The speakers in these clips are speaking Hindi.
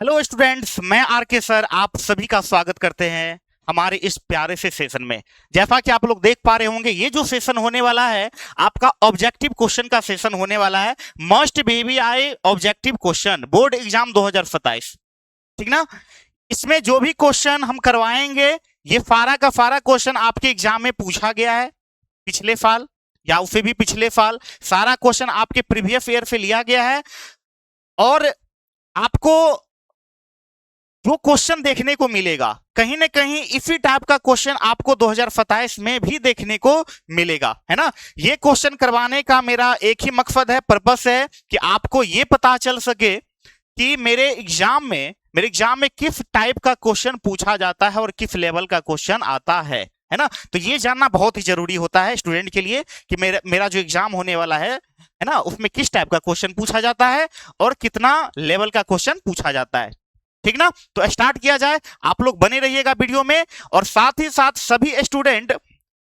हेलो स्टूडेंट्स, मैं आर के सर आप सभी का स्वागत करते हैं हमारे इस प्यारे से सेशन में। जैसा कि आप लोग देख पा रहे होंगे, ये जो सेशन होने वाला है आपका ऑब्जेक्टिव क्वेश्चन का सेशन होने वाला है। Must BBI objective question board exam 2027, ठीक ना। इसमें जो भी क्वेश्चन हम करवाएंगे ये फारा का फारा क्वेश्चन आपके एग्जाम में पूछा गया है पिछले साल या उससे भी पिछले साल। सारा क्वेश्चन आपके प्रीवियस ईयर से लिया गया है और आपको जो क्वेश्चन देखने को मिलेगा कहीं ना कहीं इसी टाइप का क्वेश्चन आपको 2027 में भी देखने को मिलेगा, है ना। ये क्वेश्चन करवाने का मेरा एक ही मकसद है, पर्पस है कि आपको ये पता चल सके कि मेरे एग्जाम में किस टाइप का क्वेश्चन पूछा जाता है और किस लेवल का क्वेश्चन आता है ना। तो ये जानना बहुत ही जरूरी होता है स्टूडेंट के लिए कि मेरा जो एग्जाम होने वाला है ना, उसमें किस टाइप का क्वेश्चन पूछा जाता है और कितना लेवल का क्वेश्चन पूछा जाता है, ठीक ना। तो स्टार्ट किया जाए, आप लोग बने रहिएगा वीडियो में और साथ ही साथ सभी स्टूडेंट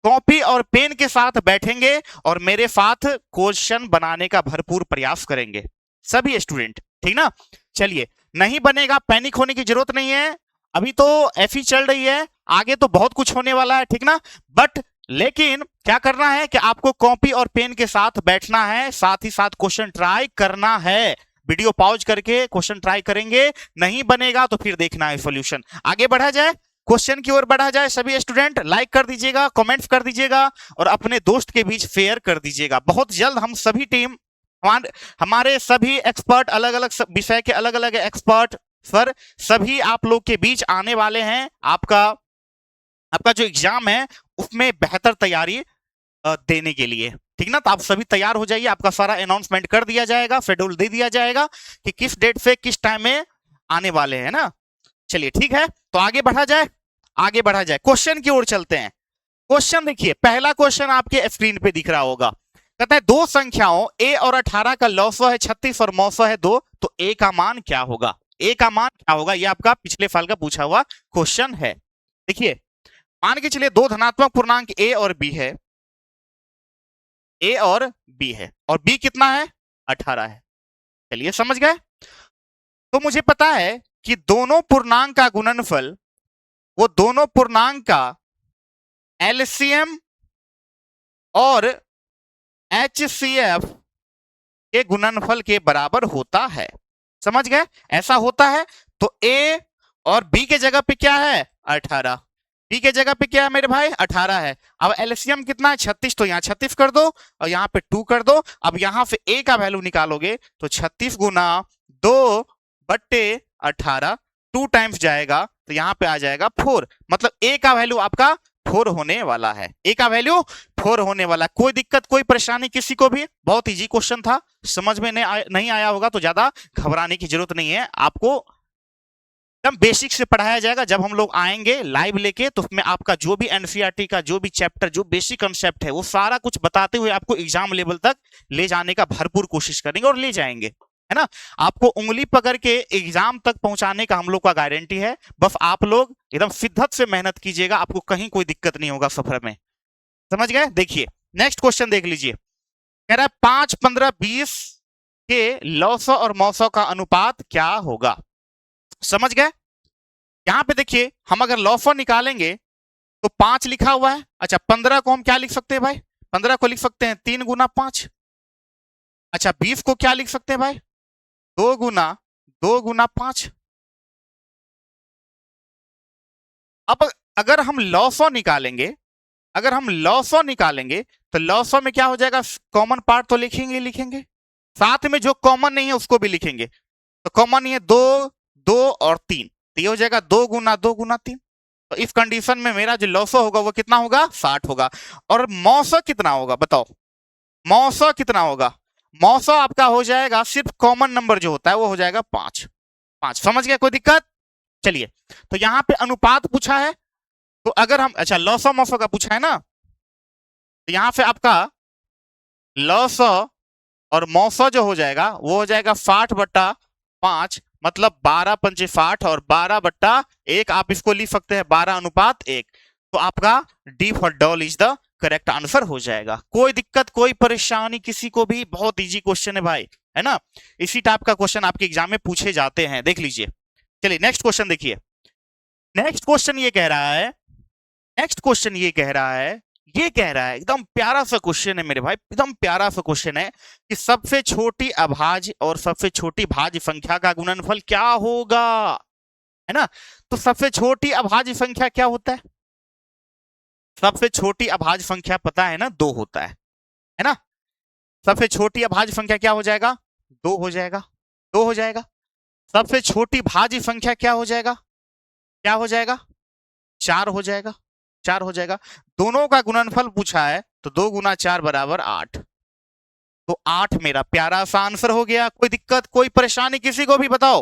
कॉपी और पेन के साथ बैठेंगे और मेरे साथ क्वेश्चन बनाने का भरपूर प्रयास करेंगे सभी स्टूडेंट, ठीक ना। चलिए, नहीं बनेगा पैनिक होने की जरूरत नहीं है, अभी तो एफई चल रही है, आगे तो बहुत कुछ होने वाला है, ठीक ना। बट लेकिन क्या करना है कि आपको कॉपी और पेन के साथ बैठना है, साथ ही साथ क्वेश्चन ट्राई करना है। वीडियो पॉज करके क्वेश्चन ट्राई करेंगे, नहीं बनेगा तो फिर देखना है सॉल्यूशन। आगे बढ़ा जाए, क्वेश्चन की ओर बढ़ा जाए। सभी स्टूडेंट लाइक कर दीजिएगा, कमेंट्स कर दीजिएगा और अपने दोस्त के बीच शेयर कर दीजिएगा। बहुत जल्द हम सभी टीम, हमारे सभी एक्सपर्ट, अलग अलग विषय के अलग अलग एक्सपर्ट सर सभी आप लोग के बीच आने वाले हैं। आपका जो एग्जाम है उसमें बेहतर तैयारी देने के लिए, ठीक ना। तो आप सभी तैयार हो जाइए, आपका सारा अनाउंसमेंट कर दिया जाएगा, शेड्यूल दे दिया जाएगा कि किस डेट से किस टाइम में आने वाले हैं ना। चलिए ठीक है, तो आगे बढ़ा जाए, क्वेश्चन की ओर चलते हैं। क्वेश्चन देखिए, पहला क्वेश्चन आपके स्क्रीन पे दिख रहा होगा। कहता है दो संख्याओं a और 18 का लौसो है 36 और मौसो है 2, तो a का मान क्या होगा। a का मान क्या होगा, ये आपका पिछले साल का पूछा हुआ क्वेश्चन है। देखिए, मान के चलिए दो धनात्मक पूर्णांक a और b है, a और b है और b कितना है, 18 है। चलिए समझ गए। तो मुझे पता है कि दोनों पूर्णांक का गुणनफल वो दोनों पूर्णांक का एलसीएम और एचसीएफ के गुणनफल के बराबर होता है। समझ गए, ऐसा होता है। तो a और b के जगह पे क्या है, 18। b के जगह पे क्या है मेरे भाई, 18 है। अब एलसीएम कितना है, 36, तो यहाँ 36 कर दो और यहाँ पे 2 कर दो। अब यहाँ से a का वैल्यू निकालोगे तो 36 गुना 2/18, 2 टाइम्स जाएगा तो यहाँ पे आ जाएगा 4। मतलब a का वैल्यू आपका 4 होने वाला है, a का वैल्यू 4 होने वाला। कोई दिक्कत, कोई परेशानी किसी को भी, बहुत इजी क्वेश्चन था, समझ में नहीं आया होगा तो ज्यादा घबराने की जरूरत नहीं है। आपको एकदम बेसिक से पढ़ाया जाएगा। जब हम लोग आएंगे लाइव लेके तो उसमें आपका जो भी एनसीईआरटी का जो भी चैप्टर, जो बेसिक कंसेप्ट है वो सारा कुछ बताते हुए आपको एग्जाम लेवल तक ले जाने का भरपूर कोशिश करेंगे और ले जाएंगे, है ना। आपको उंगली पकड़ के एग्जाम तक पहुंचाने का हम लोग का गारंटी है। बस आप लोग एकदम शिद्दत से मेहनत कीजिएगा, आपको कहीं कोई दिक्कत नहीं होगा सफर में। समझ गए। देखिए नेक्स्ट क्वेश्चन देख लीजिए, कह रहा है 5, 15, 20 के लौसो और मौसो का अनुपात क्या होगा। समझ गए। यहां पे देखिए, हम अगर लौसो निकालेंगे तो 5 लिखा हुआ है। अच्छा, 15 को हम क्या लिख सकते हैं भाई, 15 को लिख सकते हैं 3 गुना 5। अच्छा, 20 को क्या लिख सकते हैं भाई, 2 गुना 5। अब अगर हम लौसो निकालेंगे तो लौसो में क्या हो जाएगा, कॉमन पार्ट तो लिखेंगे, साथ में जो कॉमन नहीं है उसको भी लिखेंगे। तो कॉमन नहीं है 2, 2 और 3, तो ये हो जाएगा 2 गुना 3। तो इस कंडीशन में मेरा जो लौसो होगा वो कितना होगा, 60 होगा। और मौसो कितना होगा बताओ, मौसो कितना होगा। मौसो आपका हो जाएगा, सिर्फ कॉमन नंबर जो होता है वो हो जाएगा 5। समझ गया, कोई दिक्कत। चलिए, तो यहां पे अनुपात पूछा है, तो अगर हम, अच्छा लौसो मौसो का पूछा है ना, तो यहां पे आपका लौसो और मौसो जो हो जाएगा वो हो जाएगा 60/5, मतलब 12 पंचे 60 और 12/1 आप इसको लिख सकते हैं 12:1। तो आपका D for doll is the correct answer हो जाएगा। कोई दिक्कत, कोई परेशानी किसी को भी, बहुत इजी क्वेश्चन है भाई, है ना। इसी टाइप का क्वेश्चन आपके एग्जाम में पूछे जाते हैं। देख लीजिए, चलिए नेक्स्ट क्वेश्चन देखिए। नेक्स्ट क्वेश्चन ये कह रहा है, नेक्स्ट क्वेश्चन ये कह रहा है, ये कह रहा है, एकदम प्यारा सा क्वेश्चन है मेरे भाई, एकदम प्यारा सा क्वेश्चन है कि सबसे छोटी अभाज्य और सबसे छोटी भाज्य संख्या का गुणनफल क्या होगा, है ना। तो सबसे छोटी अभाज्य संख्या क्या होता है? सबसे छोटी अभाज्य संख्या पता है ना, 2 होता है ना। सबसे छोटी अभाज्य संख्या क्या हो जाएगा? 2 हो जाएगा, 2 हो जाएगा। सबसे छोटी भाज्य संख्या क्या हो जाएगा? क्या हो जाएगा? 4 हो जाएगा, 4 हो जाएगा। दोनों का गुणनफल पूछा है तो 2 गुना 4 बराबर 8। तो 8 मेरा प्यारा सा आंसर हो गया। कोई दिक्कत, कोई परेशानी किसी को भी बताओ?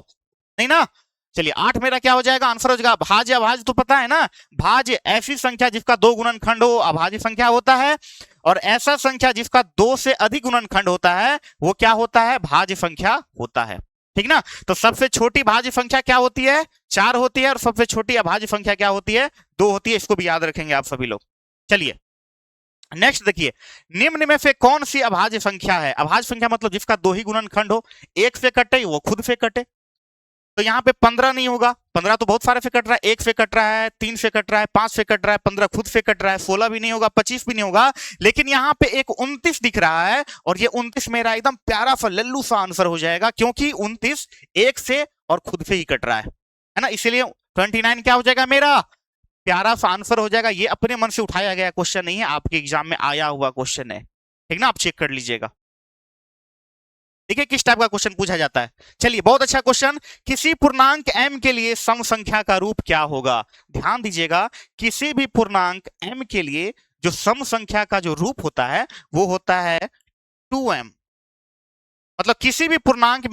नहीं ना। चलिए 8 मेरा क्या हो जाएगा? आंसर हो जाएगा। भाज्य अभाज्य तो पता है ना, भाज्य ऐसी संख्या जिसका 2 गुणनखंड हो अभाज्य संख्या होता है, और ऐसा संख्या जिसका 2 से अधिक गुणनखंड होता है वो क्या होता है? भाज्य संख्या होता है, ठीक ना। तो सबसे छोटी भाज्य संख्या क्या होती है? 4 होती है, और सबसे छोटी अभाज्य संख्या क्या होती है? 2 होती है। इसको भी याद रखेंगे आप सभी लोग। चलिए नेक्स्ट देखिए, निम्न में से कौन सी अभाज्य संख्या है? अभाज्य संख्या मतलब जिसका 2 ही गुणनखंड हो, 1 से कटे वो खुद से कटे। तो यहाँ पे 15 नहीं होगा, 15 तो बहुत सारे से कट रहा है, 1 से कट रहा है, 3 से कट रहा है, 5 से कट रहा है, 15 खुद से कट रहा है, 16 भी नहीं होगा, 25 भी नहीं होगा। लेकिन यहाँ पे एक 29 दिख रहा है, और ये 29 मेरा एकदम प्यारा सा लल्लू सा आंसर हो जाएगा, क्योंकि 29 1 से और खुद से ही कट रहा है ना। इसीलिए 29 क्या हो जाएगा? मेरा प्यारा सा आंसर हो जाएगा। ये अपने मन से उठाया गया क्वेश्चन नहीं है, आपके एग्जाम में आया हुआ क्वेश्चन है, ठीक ना। आप चेक कर लीजिएगा, देखिए किस टाइप का क्वेश्चन पूछा जाता है। चलिए बहुत अच्छा क्वेश्चन। किसी पूर्णांक m के लिए सम संख्या का रूप क्या होगा? ध्यान दीजिएगा, किसी भी पूर्णांक m के लिए जो सम संख्या का जो रूप होता है वो होता है 2m। मतलब किसी भी पूर्णांक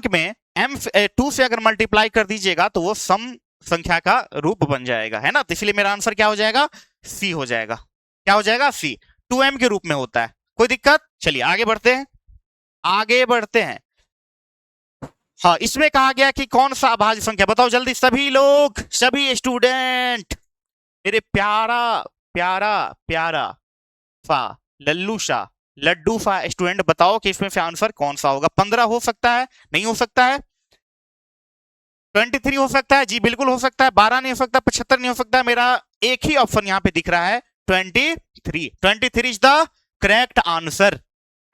में m 2 से अगर मल्टीप्लाई कर दीजिएगा तो वो सम संख्या का रूप बन जाएगा, है ना। तो इसलिए मेरा आंसर क्या हो जाएगा? सी हो जाएगा। क्या हो जाएगा? सी। 2m के रूप में होता है। कोई दिक्कत? चलिए आगे बढ़ते हैं, आगे बढ़ते हैं। हाँ, इसमें कहा गया कि कौन सा अभाज्य संख्या, बताओ जल्दी सभी लोग, सभी स्टूडेंट, मेरे प्यारा प्यारा प्यारा फा लल्लू शाह लड्डू फा स्टूडेंट, बताओ कि इसमें से आंसर कौन सा होगा? 15 हो सकता है? नहीं हो सकता है? 23 हो सकता है? जी बिल्कुल हो सकता है। 12 नहीं हो सकता, 75 नहीं हो सकता। मेरा एक ही ऑप्शन यहाँ पे दिख रहा है, 23। 23 इज द करेक्ट आंसर,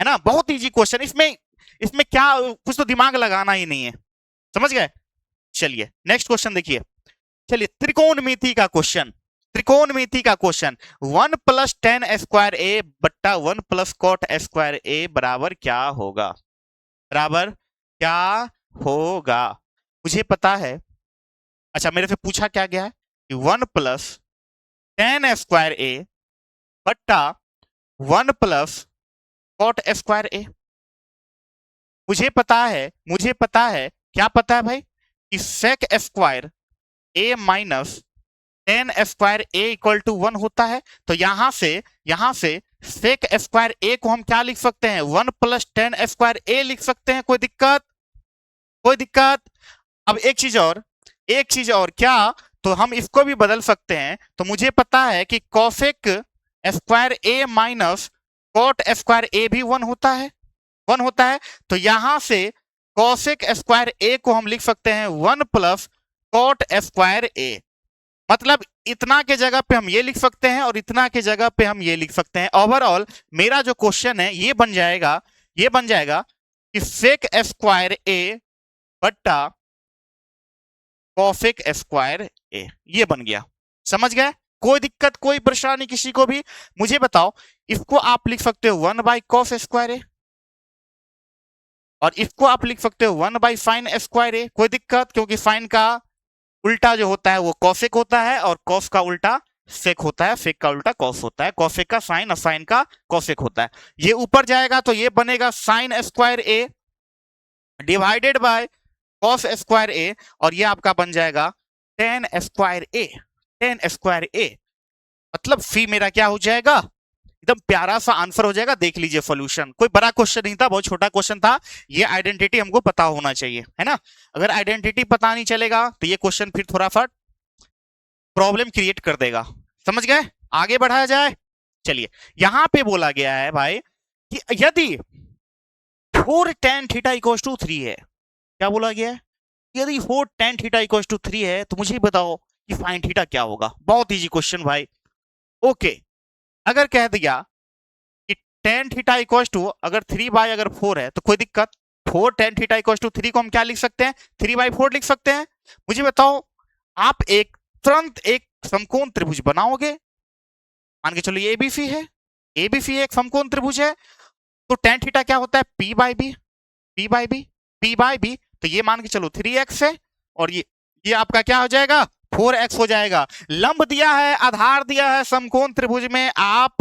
है ना। बहुत इजी क्वेश्चन, इसमें क्या कुछ तो दिमाग लगाना ही नहीं है, समझ गए। चलिए नेक्स्ट क्वेश्चन देखिए। चलिए त्रिकोणमिति का क्वेश्चन, त्रिकोणमिति का क्वेश्चन। 1 + tan स्क्वायर ए बट्टा 1 + cot स्क्वायर ए बराबर क्या होगा? बराबर क्या होगा? मुझे पता है। अच्छा, मेरे से पूछा क्या गया है कि 1 + tan स्क्वायर ए बट्टा 1 + cot स्क्वायर ए। मुझे पता है, क्या पता है भाई? कि sec square a minus tan square a equal to 1 होता है। तो यहां से sec स्क्वायर a को हम क्या लिख सकते हैं? 1 + tan स्क्वायर a लिख सकते हैं। कोई दिक्कत? कोई दिक्कत? अब एक चीज और क्या, तो हम इसको भी बदल सकते हैं। तो मुझे पता है कि cosec square a minus cot square a भी 1 होता है, 1 होता है। तो यहां से cosec स्क्वायर a को हम लिख सकते हैं 1 + cot स्क्वायर a। मतलब इतना के जगह पे हम ये लिख सकते हैं और इतना के जगह पे हम ये लिख सकते हैं। ओवरऑल मेरा जो क्वेश्चन है ये बन जाएगा कि sec स्क्वायर a बट्टा cosec स्क्वायर a, ये बन गया। समझ गए? कोई दिक्कत, कोई परेशानी किसी को भी? मुझे बताओ, इसको आप लिख सकते हो 1/cos स्क्वायर a, और इसको आप लिख सकते हो 1/sin स्क्वायर a। कोई दिक्कत? क्योंकि साइन का उल्टा जो होता है वो कॉसेक होता है, और कॉस का उल्टा सेक होता है, सेक का उल्टा कॉस होता है। कॉसेक का साइन और साइन का कॉसेक होता है। ये ऊपर जाएगा तो ये बनेगा sin square a divided by cos square a, और ये आपका बन जाएगा tan square a, tan square a। मतलब फी मेरा क्या हो जाएगा? एकदम प्यारा सा आंसर हो जाएगा। देख लीजिए सॉल्यूशन, कोई बड़ा क्वेश्चन नहीं था, बहुत छोटा क्वेश्चन था। ये आइडेंटिटी हमको पता होना चाहिए, है ना। अगर आइडेंटिटी पता नहीं चलेगा तो ये क्वेश्चन फिर थोड़ा सा प्रॉब्लम क्रिएट कर देगा। समझ गए? आगे बढ़ाया जाए। चलिए यहां पे बोला गया है भाई कि यदि 4 tan थीटा = 3 है, क्या बोला गया है? यदि 4 tan थीटा इक्वल टू 3 है तो मुझे बताओ कि sin थीटा क्या होगा। बहुत इजी क्वेश्चन भाई। ओके, अगर कह दिया कि tan थीटा इक्वल टू अगर 3 बाय अगर 4 है तो कोई दिक्कत, 4 tan थीटा इक्वल टू 3 को हम क्या लिख सकते हैं? 3 बाई 4 लिख सकते हैं। मुझे बताओ, आप एक तुरंत एक समकोण त्रिभुज बनाओगे, मान के चलो ये एबीसी है, एबीसी एक समकोण त्रिभुज है, तो tan थीटा क्या होता है? P by B, P by B, P by B, तो ये मान के चलो 3x है, और ये आपका क्या हो जाएगा? 4x हो जाएगा। लंब दिया है, आधार दिया है समकोण त्रिभुज में, आप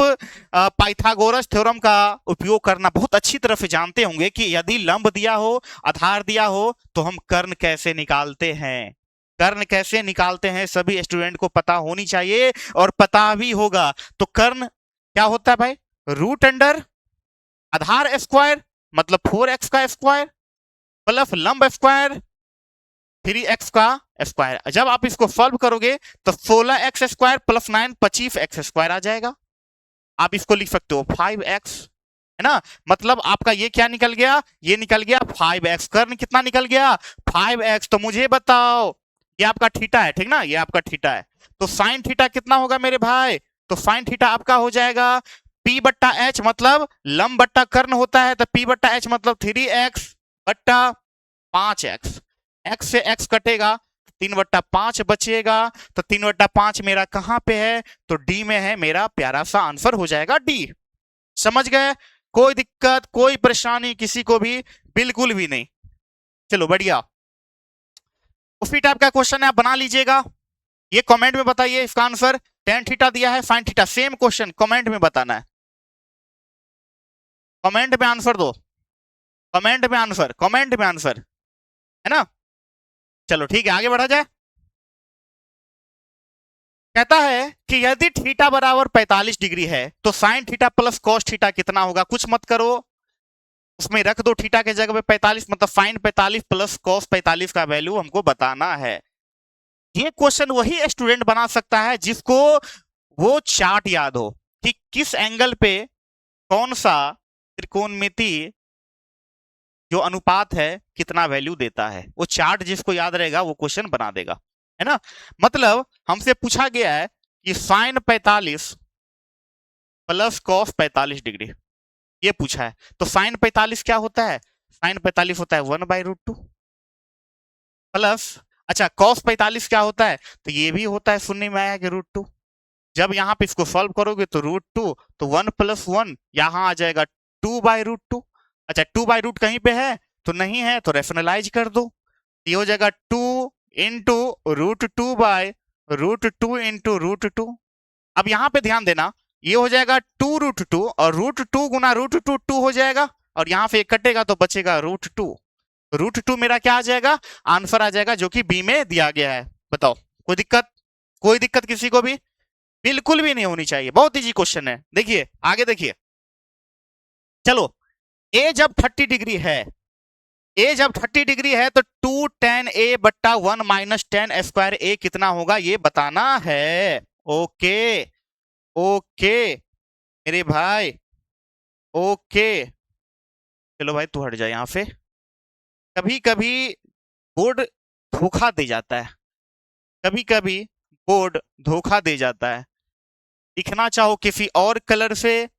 पाइथागोरस थ्योरम का उपयोग करना बहुत अच्छी तरह से जानते होंगे कि यदि लंब दिया हो, आधार दिया हो, तो हम कर्ण कैसे निकालते हैं। कर्ण कैसे निकालते हैं सभी स्टूडेंट को पता होनी चाहिए, और पता भी होगा। तो कर्ण क्या होता है भाई? रूट अंडर आधार स्क्वायर मतलब 4x का स्क्वायर प्लस लंब स्क्वायर 3x का स्क्वायर। जब आप इसको सॉल्व करोगे तो 16x square plus 9 25x square आ जाएगा। आप इसको लिख सकते हो 5x, है ना। मतलब आपका ये क्या निकल गया? ये निकल गया 5x। कर्ण कितना निकल गया? 5x। तो मुझे बताओ, ये आपका थीटा है, ठीक ना, ये आपका थीटा है, तो साइन थीटा कितना होगा मेरे भाई? तो साइन थीटा आपका हो जाएगा P बट्टा H, मतलब लंब बट्टा कर्ण होता है, तो P बट्टा H मतलब 3x बट्टा 5x। x से x कटेगा, 3/5 बचेगा, तो 3/5 मेरा कहां पे है? तो डी में है। मेरा प्यारा सा आंसर हो जाएगा डी। समझ गए? कोई दिक्कत, कोई परेशानी किसी को भी? बिल्कुल भी नहीं। चलो बढ़िया, उसी टाइप का क्वेश्चन है, आप बना लीजिएगा। ये कमेंट में बताइए इसका आंसर। tan थीटा दिया है, sin theta, same question comment में बताना है। कमेंट में आंसर दो, कमेंट में आंसर, कमेंट में आंसर, है ना। चलो ठीक है, आगे बढ़ा जाए। कहता है कि यदि थीटा बराबर 45 डिग्री है तो sine theta plus cos theta कितना होगा? कुछ मत करो, उसमें रख दो थीटा के जगह पे 45, मतलब साइन 45 प्लस कॉस 45 का वैल्यू हमको बताना है। ये क्वेश्चन वही स्टूडेंट बना सकता है जिसको वो चार्ट याद हो कि किस एंगल पे कौन सा त्रिकोणमिति जो अनुपात है कितना वैल्यू देता है। वो चार्ट जिसको याद रहेगा वो क्वेश्चन बना देगा, है ना। मतलब हमसे पूछा गया है कि साइन 45 प्लस कॉस 45 डिग्री, ये पूछा है। तो साइन 45 क्या होता है? साइन 45 होता है 1/√2 प्लस, अच्छा कॉस 45 क्या होता है? तो ये भी होता है, सुनने में आया कि √2। जब यहाँ पे इसको सॉल्व करोगे तो √2, तो 1 + 1 यहाँ आ जाएगा 2/√2। अच्छा 2/√2 कहीं पे है? तो नहीं है, तो रेशनलाइज कर दो, ये हो जाएगा 2 इंटू √2/√2 इंटू √2। अब यहाँ पे ध्यान देना, ये हो जाएगा 2√2 और √2 गुना √2 2 हो जाएगा, और यहाँ से कटेगा तो बचेगा √2। √2 मेरा क्या आ जाएगा? आंसर आ जाएगा, जो कि बी में दिया गया है। बताओ, कोई दिक्कत? कोई दिक्कत किसी को भी? बिल्कुल भी नहीं होनी चाहिए, बहुत इजी क्वेश्चन है। देखिए आगे देखिए, चलो ए जब 30 डिग्री है, ए जब 30 डिग्री है तो 2 tan a बट्टा 1 माइनस tan स्क्वायर ए कितना होगा ये बताना है। ओके ओके मेरे भाई, ओके। चलो भाई तू हट जा यहाँ से। कभी कभी बोर्ड धोखा दे जाता है, कभी कभी बोर्ड धोखा दे जाता है। लिखना चाहो किसी और कलर से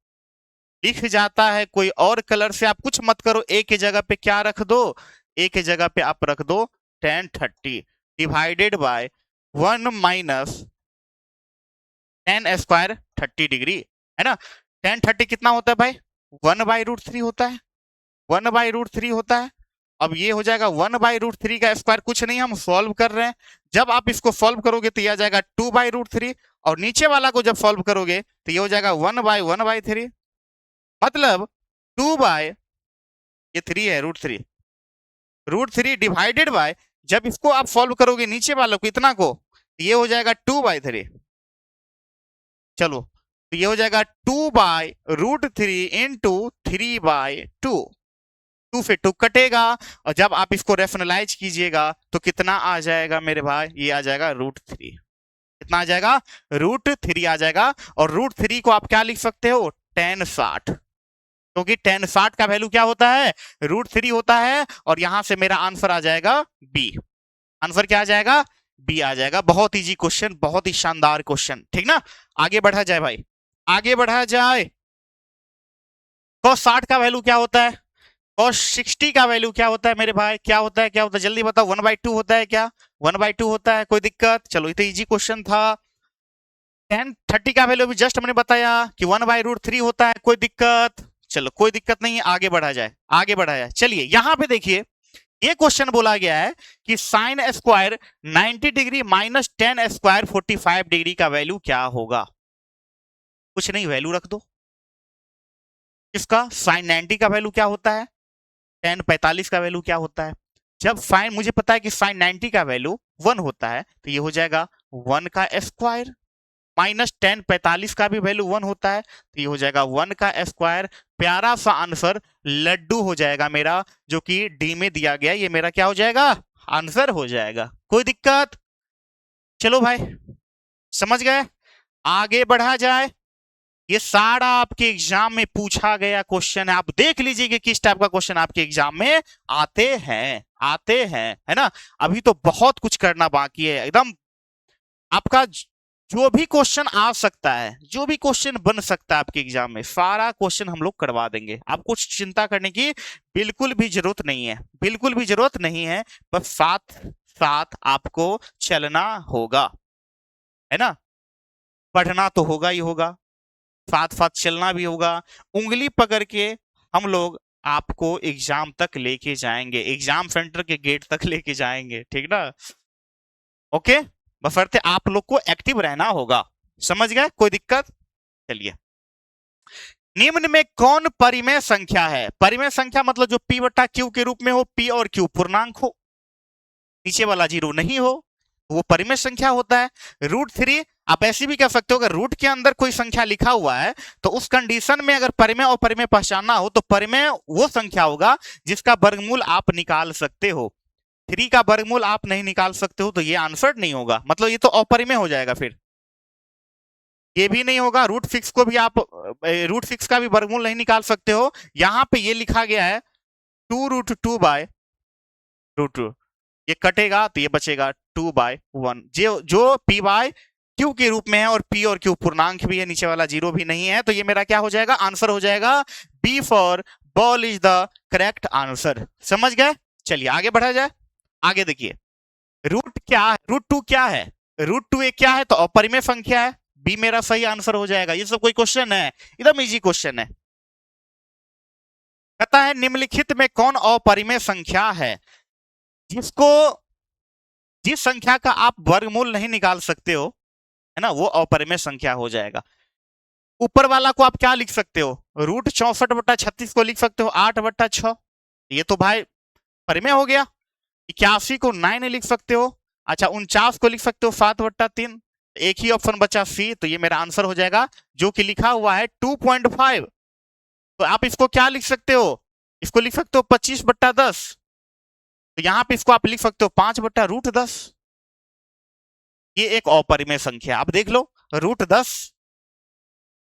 लिख जाता है, कोई और कलर से। आप कुछ मत करो, ए के जगह पे क्या रख दो? ए के जगह पे आप रख दो tan 30 divided by 1 minus tan square 30 degree, है ना। tan 30 कितना होता है भाई? 1/√3 होता है, 1/√3 होता है। अब ये हो जाएगा 1/√3 का स्क्वायर, कुछ नहीं, हम सॉल्व कर रहे हैं। जब आप इसको सॉल्व करोगे तो यह आ जाएगा 2/√3, और नीचे वाला को जब सॉल्व करोगे तो ये हो जाएगा 1/1/3, मतलब 2 बाय, ये 3 है √3 डिवाइडेड बाय, जब इसको आप सॉल्व करोगे नीचे वालों को इतना को, ये हो जाएगा 2/3। चलो तो ये हो जाएगा 2/√3 इंटू 3/2। 2 से 2 कटेगा, और जब आप इसको रेशनलाइज कीजिएगा तो कितना आ जाएगा मेरे भाई? ये आ जाएगा √3। कितना आ जाएगा? √3 आ जाएगा। और √3 को आप क्या लिख सकते हो? tan 60। क्योंकि tan 60 का वैल्यू क्या होता है, √3 होता है, और यहां से मेरा आंसर आ जाएगा बी। आंसर क्या आ जाएगा, बी आ जाएगा। बहुत इजी क्वेश्चन, बहुत ही शानदार क्वेश्चन, ठीक ना। आगे बढ़ा जाए भाई, आगे बढ़ा जाए। cos 60 का वैल्यू क्या होता है, cos 60 का वैल्यू क्या होता है मेरे भाई, क्या होता है, क्या होता है, जल्दी बताओ। 1/2 होता है क्या, 1/2 होता है, कोई दिक्कत। चलो ये तो इजी क्वेश्चन था। tan 30 का वैल्यू भी जस्ट हमने बताया कि 1/√3 होता है, कोई दिक्कत। चलो कोई दिक्कत नहीं है, आगे बढ़ा जाए, आगे बढ़ा जाए। चलिए यहां पे देखिए, ये क्वेश्चन बोला गया है कि sine square 90 degree minus tan square 45 degree का वैल्यू क्या होगा। कुछ नहीं, वैल्यू रख दो। इसका साइन 90 का वैल्यू क्या होता है, tan 45 का वैल्यू क्या होता है। जब साइन, मुझे पता है कि साइन 90 का वैल्यू 1 होता है, तो ये हो जाएगा 1 का स्क्वायर, माइनस tan 45 का भी वैल्यू 1 होता है, तो ये हो जाएगा 1 का स्क्वायर। प्यारा सा आंसर लड्डू हो जाएगा मेरा, जो कि डी में दिया गया, ये मेरा क्या हो जाएगा, आंसर हो जाएगा। कोई दिक्कत। चलो भाई समझ गए, आगे बढ़ा जाए। ये सारा आपके एग्जाम में पूछा गया क्वेश्चन है, आप देख लीजिए कि किस टाइप का क्वेश्चन आपके एग्जाम में आते हैं, आते हैं, है ना। अभी तो बहुत कुछ करना बाकी है एकदम। आपका जो भी क्वेश्चन आ सकता है, जो भी क्वेश्चन बन सकता है आपके एग्जाम में, सारा क्वेश्चन हम लोग करवा देंगे। आपको चिंता करने की बिल्कुल भी जरूरत नहीं है, बिल्कुल भी जरूरत नहीं है। बस साथ साथ आपको चलना होगा, है ना। पढ़ना तो होगा ही होगा, साथ साथ चलना भी होगा। उंगली पकड़ के हम लोग आपको एग्जाम तक लेके जाएंगे, एग्जाम सेंटर के गेट तक लेके जाएंगे, ठीक ना। ओके, बशर्ते आप लोग को एक्टिव रहना होगा, समझ गए, कोई दिक्कत। चलिए, निम्न में कौन परिमेय संख्या है। परिमेय संख्या मतलब जो p बटा q के रूप में हो, p और q पूर्णांक हो, नीचे वाला जीरो नहीं हो, वो परिमेय संख्या होता है। √3 आप ऐसे भी कह सकते हो, अगर रूट के अंदर कोई संख्या लिखा हुआ है तो उस कंडीशन में अगर परिमेय और परिमेय पहचानना हो तो परिमेय वो संख्या होगा जिसका वर्गमूल आप निकाल सकते हो। 3 का वर्गमूल आप नहीं निकाल सकते हो तो ये आंसर नहीं होगा, मतलब ये तो अपरिमेय हो जाएगा। फिर ये भी नहीं होगा, √6 को भी आप √6 का भी वर्गमूल नहीं निकाल सकते हो। यहां पे ये लिखा गया है 2√2/√2, ये कटेगा तो ये बचेगा 2/1, जो p बाय q के रूप में है, और p और q पूर्णांक भी है, नीचे वाला जीरो भी नहीं है, तो ये मेरा क्या हो जाएगा, आंसर हो जाएगा B for ball is the correct answer. समझ गए। चलिए आगे बढ़ा जाए। आगे देखिए, रूट क्या है, √2 क्या है, √2 एक क्या है, तो अपरिमेय संख्या है, बी मेरा सही आंसर हो जाएगा। ये सब कोई क्वेश्चन है, एकदम इजी क्वेश्चन है। कहता है निम्नलिखित में कौन अपरिमेय संख्या है, जिसको, जिस संख्या का आप वर्गमूल नहीं निकाल सकते हो, है ना, वो अपरिमेय संख्या हो जाएगा। ऊपर वाला को आप क्या लिख सकते हो, √64/36 को लिख सकते हो 8/6, ये तो भाई परिमेय हो गया। 81 को 9 लिख सकते हो, अच्छा 49 को लिख सकते हो 7/3, एक ही ऑप्शन बचा सी, तो ये मेरा आंसर हो जाएगा, जो कि लिखा हुआ है 2.5। तो आप इसको क्या लिख सकते हो, इसको लिख सकते हो 25/10, तो यहां पे इसको आप लिख सकते हो 5/√10। ये एक अपरिमेय संख्या, आप देख लो, √10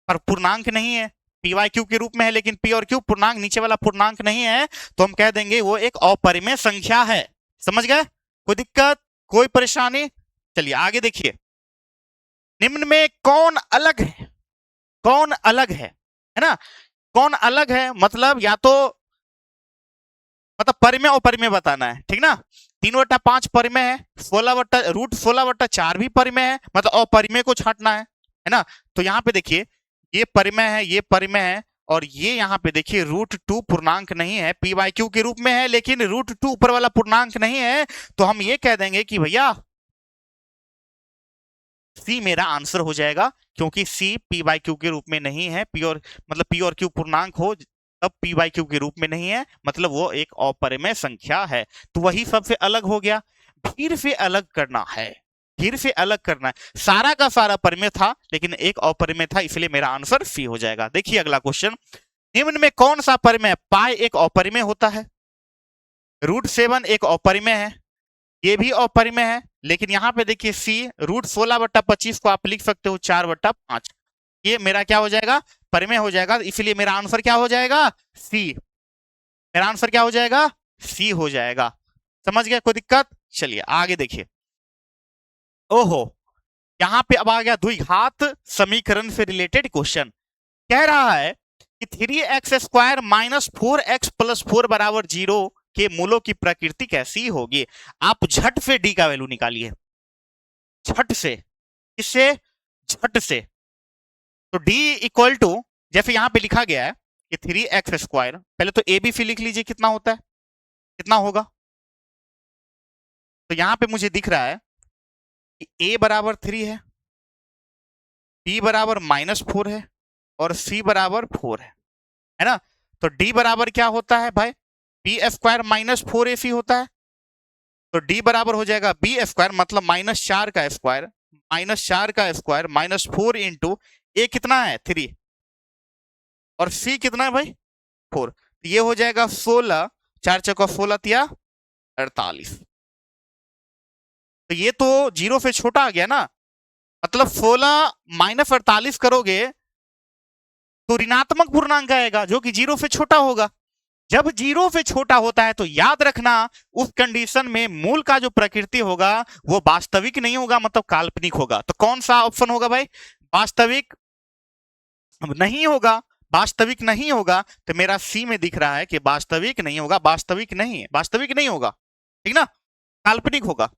पर पूर्णांक नहीं है, PYQ के रूप में है, लेकिन P और Q पूर्णांक, नीचे वाला पूर्णांक नहीं है, तो हम कह देंगे वो एक अपरिमेय संख्या है। समझ गए, कोई दिक्कत, कोई परेशानी। चलिए आगे देखिए, निम्न में कौन अलग है, कौन अलग है ना, कौन अलग है मतलब या तो मतलब परिमेय और परिमेय बताना है, ठीक ना। 3/5 परिमेय है, 16/4 भी परिमेय है, मतलब अपरिमेय को छांटना है ना। तो यहाँ पे देखिए, ये परिमेय है, ये परिमेय है, और ये यहाँ पे देखिए √2 पूर्णांक नहीं है, PYQ के रूप में है, लेकिन √2 ऊपर वाला पूर्णांक नहीं है, तो हम ये कह देंगे कि भैया सी मेरा आंसर हो जाएगा, क्योंकि सी PYQ के रूप में नहीं है, P और मतलब P और Q पूर्णांक हो तब PYQ के रूप में नहीं है, मतलब वो एक अपरिमेय संख्या है। तो वही सबसे अलग हो गया, फिर से अलग करना है, फिर से अलग करना है। सारा का सारा परिमेय था लेकिन एक अपरिमेय था, इसलिए मेरा आंसर सी हो जाएगा। देखिए अगला क्वेश्चन, निम्न में कौन सा परिमेय, पाई एक अपरिमेय होता है, √7 एक अपरिमेय है, ये भी अपरिमेय है, लेकिन यहाँ पे देखिए सी √16/25 को आप लिख सकते हो 4/5। ये मेरा क्या हो जाएगा, परिमेय हो जाएगा, इसलिए मेरा आंसर क्या हो जाएगा, सी। मेरा आंसर क्या हो जाएगा, सी हो जाएगा। समझ गया, कोई दिक्कत? चलिए आगे देखिए। ओहो, यहां पे अब आ गया द्विघात समीकरण से रिलेटेड क्वेश्चन। कह रहा है कि 3x² माइनस 4x प्लस 4 बराबर 0 के मूलों की प्रकृति कैसी होगी। आप झट से डी का वैल्यू निकालिए, झट से। किससे? झट से। तो d इक्वल टू, जैसे यहां पे लिखा गया है कि 3x², पहले तो ए बी सी लिख लीजिए, कितना होता है, कितना होगा। तो यहां पे मुझे दिख रहा है कि a बराबर 3 है, b बराबर -4 है और c बराबर 4 है ना। तो d बराबर क्या होता है भाई, b² माइनस 4ac होता है। तो d बराबर हो जाएगा b² मतलब -4 का स्क्वायर, -4 का स्क्वायर -4 इंटू ए कितना है 3 और c कितना है भाई 4। तो ये हो जाएगा 16, 4 चौका 16 तिया 48। तो ये तो 0 से छोटा आ गया ना, मतलब 16 माइनस 48 करोगे तो ऋणात्मक पूर्णांक आएगा जो कि 0 से छोटा होगा। जब 0 से छोटा होता है तो याद रखना उस कंडीशन में मूल का जो प्रकृति होगा वो वास्तविक नहीं होगा, मतलब काल्पनिक होगा। तो कौन सा ऑप्शन होगा भाई, वास्तविक नहीं होगा। वास्तविक नहीं होगा तो मेरा सी में दिख रहा है कि वास्तविक नहीं होगा, वास्तविक नहीं है, वास्तविक नहीं होगा, ठीक ना, काल्पनिक होगा।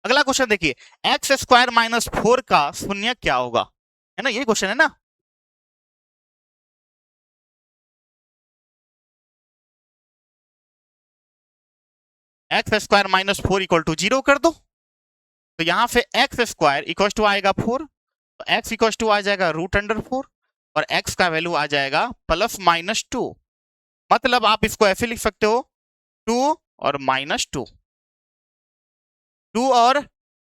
अगला क्वेश्चन देखिए, x² माइनस 4 का शून्य क्या होगा, है ना, यही क्वेश्चन है ना। x² माइनस 4 इक्वल टू 0 कर दो। तो यहां से x² इक्वल टू आएगा 4, तो x इक्वल टू आ जाएगा √4 और x का वैल्यू आ जाएगा +-2। मतलब आप इसको ऐसे लिख सकते हो 2 और -2, 2 और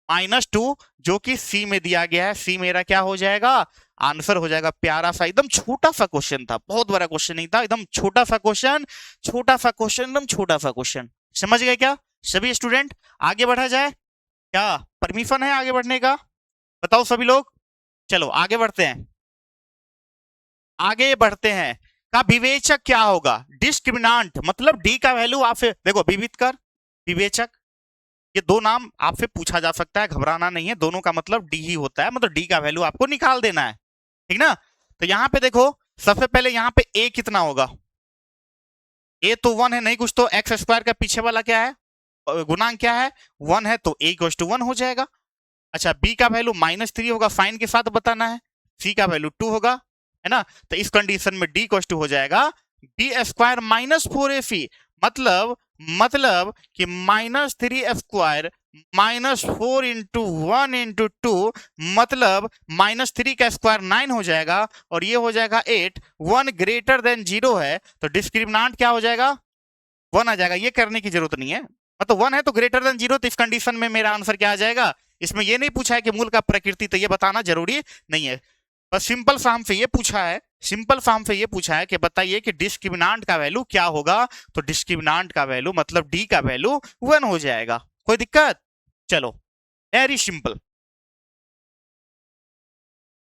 -2 जो कि सी में दिया गया है। सी मेरा क्या हो जाएगा, आंसर हो जाएगा। प्यारा सा, एकदम छोटा सा क्वेश्चन था, बहुत बड़ा क्वेश्चन नहीं था, एकदम छोटा सा क्वेश्चन, छोटा सा क्वेश्चन, एकदम छोटा सा क्वेश्चन। समझ गए क्या सभी स्टूडेंट? आगे बढ़ा जाए क्या, परमिशन है आगे बढ़ने का, बताओ सभी लोग। चलो आगे बढ़ते हैं, आगे बढ़ते हैं। का विवेचक क्या होगा, डिस्क्रिमिनांट, मतलब डी का वैल्यू आपसे देखो, विविधकर, विवेचक, ये दो नाम आपसे पूछा जा सकता है, घबराना नहीं है, दोनों का मतलब डी ही होता है, मतलब डी का वैल्यू आपको निकाल देना है, ठीक ना। तो यहां पे देखो, सबसे पहले यहां पे ए कितना होगा, ए तो 1 है, नहीं कुछ तो x² का पीछे वाला क्या है, गुणांक क्या है 1 है, तो a = 1 हो जाएगा। अच्छा, b का वैल्यू -3 होगा, साइन के साथ बताना है, c का वैल्यू 2 होगा, है ना। तो इस कंडीशन में d = हो जाएगा b² माइनस 4ac, मतलब कि -3f² -4 इंटू 1 इंटू 2, मतलब -3 का स्क्वायर 9 हो जाएगा और ये हो जाएगा 8। 1 ग्रेटर देन 0 है तो डिस्क्रिमिनांट क्या हो जाएगा, 1 आ जाएगा। ये करने की जरूरत नहीं है, मतलब 1 है तो ग्रेटर देन 0, तो इस कंडीशन में मेरा आंसर क्या आ जाएगा। इसमें ये नहीं पूछा है कि मूल का प्रकृति, तो ये बताना जरूरी नहीं है, बस सिंपल फॉर्म से ये पूछा है, सिंपल फॉर्म से ये पूछा है कि बताइए कि डिस्क्रिमिनांट का वैल्यू क्या होगा। तो डिस्क्रिमिनांट का वैल्यू मतलब डी का वैल्यू 1 हो जाएगा। कोई दिक्कत? चलो वेरी सिंपल,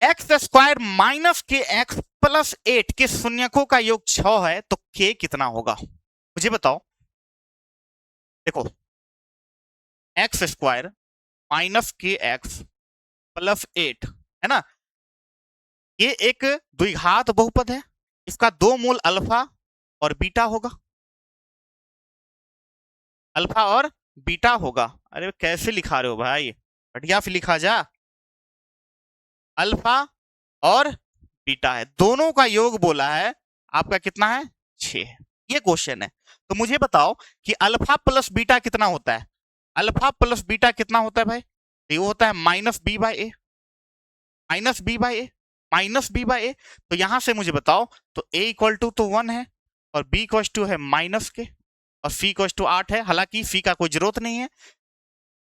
x² माइनस के x प्लस 8 के शून्यकों का योग 6 है, तो k कितना होगा मुझे बताओ। देखो, x² माइनस के x प्लस 8 है ना, ये एक द्विघात बहुपद है, इसका दो मूल अल्फा और बीटा होगा, अल्फा और बीटा होगा। अरे कैसे लिखा रहे हो भाई, बढ़िया से लिखा जा, अल्फा और बीटा है, दोनों का योग बोला है आपका कितना है 6 है। ये क्वेश्चन है, तो मुझे बताओ कि अल्फा प्लस बीटा कितना होता है, अल्फा प्लस बीटा कितना होता है भाई, ये होता है -b/a, -b/a, -b/a। तो यहां से मुझे बताओ, तो a इक्वल टू तो 1 है और b इक्वल टू है माइनस के और c इक्वल टू 8 है, हालांकि c का कोई जरूरत नहीं है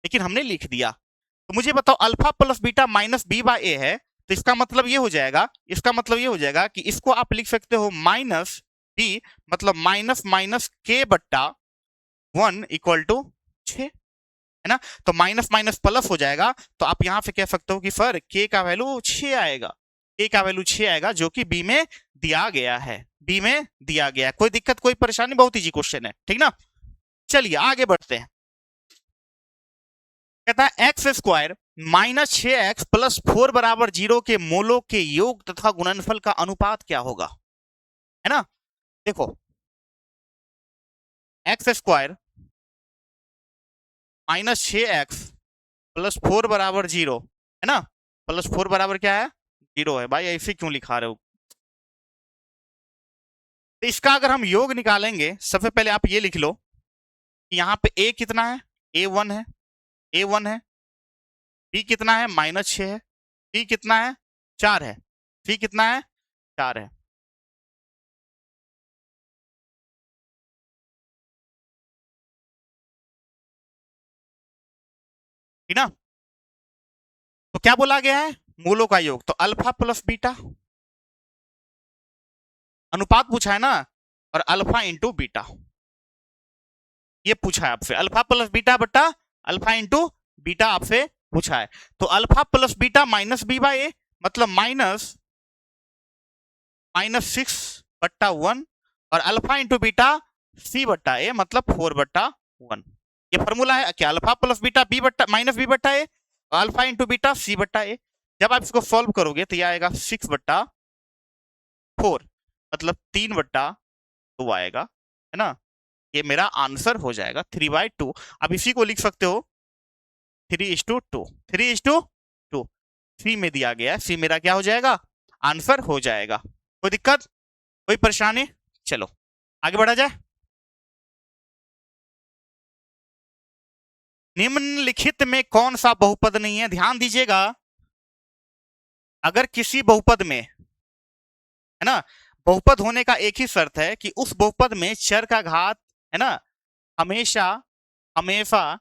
लेकिन हमने लिख दिया। तो मुझे बताओ अल्फा प्लस बीटा -b/a है, तो इसका मतलब ये हो जाएगा, इसका मतलब ये हो जाएगा कि इसको आप लिख सकते हो -b, मतलब माइनस k/1 इक्वल टू 6, है ना। तो माइनस माइनस प्लस हो जाएगा, तो आप यहां से कह सकते हो कि सर k का वैल्यू 6 आएगा। ए का वैल्यू 6 आएगा जो कि बी में दिया गया है, बी में दिया गया है। कोई दिक्कत कोई परेशानी, बहुत इजी क्वेश्चन है, ठीक ना। चलिए आगे बढ़ते हैं। कहता है x square minus 6x plus 4 बराबर 0 के मोलों के योग तथा गुणनफल का अनुपात क्या होगा, है ना। देखो x square minus 6x plus 4 बराबर 0, है ना। प्लस 4 बराबर क्या है, 0 है। भाई ऐसे क्यों लिखा रहे हो। तो इसका अगर हम योग निकालेंगे, सबसे पहले आप ये लिख लो कि यहाँ पे a कितना है, a1 है, a1 है। b कितना है, -6 है। b कितना है, 4 है। c कितना है, 4 है। ठीक ना। तो क्या बोला गया है, मूलों का योग। तो अल्फा प्लस बीटा, अनुपात पूछा है ना, और अल्फा इंटू बीटा ये पूछा है आपसे। अल्फा प्लस बीटा बट्टा अल्फा इंटू बीटा आपसे पूछा है। तो alpha plus beta minus B by A, मतलब माइनस 6/1, और अल्फा इंटू बीटा सी बट्टा ए, मतलब 4/1। ये फॉर्मूला है क्या, अल्फा प्लस बीटा बी बट्टा माइनस बी बट्टा ए, अल्फा इंटू बीटा सी बट्टा ए। जब आप इसको सॉल्व करोगे तो ये आएगा 6/4, मतलब 3/2 आएगा, है ना। ये मेरा आंसर हो जाएगा 3/2। अब इसी को लिख सकते हो 3:2, 3:2, सी में दिया गया है, सी मेरा क्या हो जाएगा, आंसर हो जाएगा। कोई दिक्कत कोई परेशानी। चलो आगे बढ़ा जाए। निम्नलिखित में कौन सा बहुपद नहीं है, ध्यान दीजिएगा। अगर किसी बहुपद में, है ना, बहुपद होने का एक ही शर्त है कि उस बहुपद में चर का घात, है ना, हमेशा हमेशा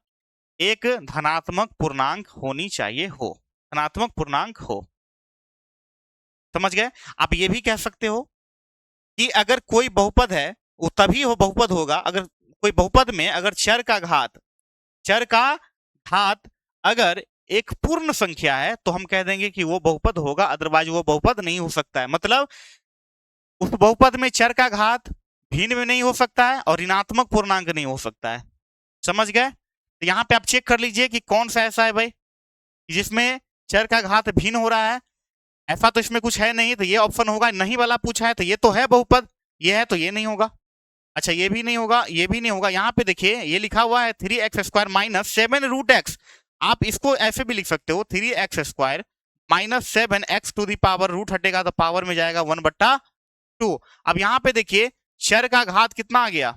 एक धनात्मक पूर्णांक होनी चाहिए, हो धनात्मक पूर्णांक हो। समझ गए। आप ये भी कह सकते हो कि अगर कोई बहुपद है वो तभी वो बहुपद होगा अगर कोई बहुपद में अगर चर का घात अगर एक पूर्ण संख्या है तो हम कह देंगे कि वो बहुपद होगा, अदरवाइज वो बहुपद नहीं हो सकता है। मतलब उस बहुपद में चर का घात भिन्न में नहीं हो सकता है और ऋणात्मक पूर्णांक नहीं हो सकता है। समझ गए। तो यहाँ पे आप चेक कर लीजिए कि कौन सा ऐसा है भाई जिसमें चर का घात भिन्न हो रहा है। ऐसा तो इसमें कुछ है नहीं, तो ये ऑप्शन होगा। नहीं वाला पूछा है तो ये तो है बहुपद, ये है तो ये नहीं होगा। अच्छा ये भी नहीं होगा, ये भी नहीं होगा। यहाँ पे देखिए ये लिखा हुआ है 3x² माइनस 7√x। आप इसको ऐसे भी लिख सकते हो 3x² minus 7x to the power, root हटेगा तो पावर में जाएगा 1/2। अब यहाँ पे देखिए चर का घात कितना आ गया,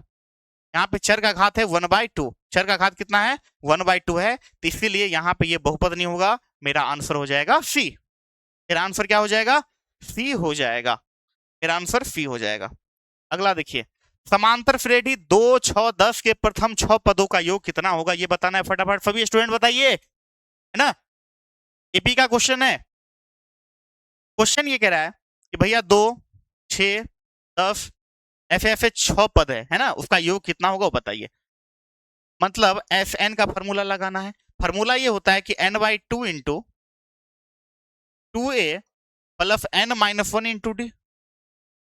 यहाँ पे चर का घात है 1/2। चर का घात कितना है, 1/2 है, तो इसीलिए यहाँ पे ये बहुपद नहीं होगा। मेरा आंसर हो जाएगा सी। मेरा आंसर क्या हो जाएगा, सी हो जाएगा। मेरा आंसर सी हो जाएगा। अगला देखिए, समांतर श्रेणी 2, 6, 10 के प्रथम 6 पदों का योग कितना होगा, ये बताना है। फटाफट सभी स्टूडेंट बताइए, है ना। एपी का क्वेश्चन है। क्वेश्चन ये कह रहा है कि भैया 2, 6, 10 ऐसे 6 पद है ना, उसका योग कितना होगा वो बताइए। मतलब एस एन का फॉर्मूला लगाना है। फॉर्मूला ये होता है कि n/2 into 2a plus n-1 into D.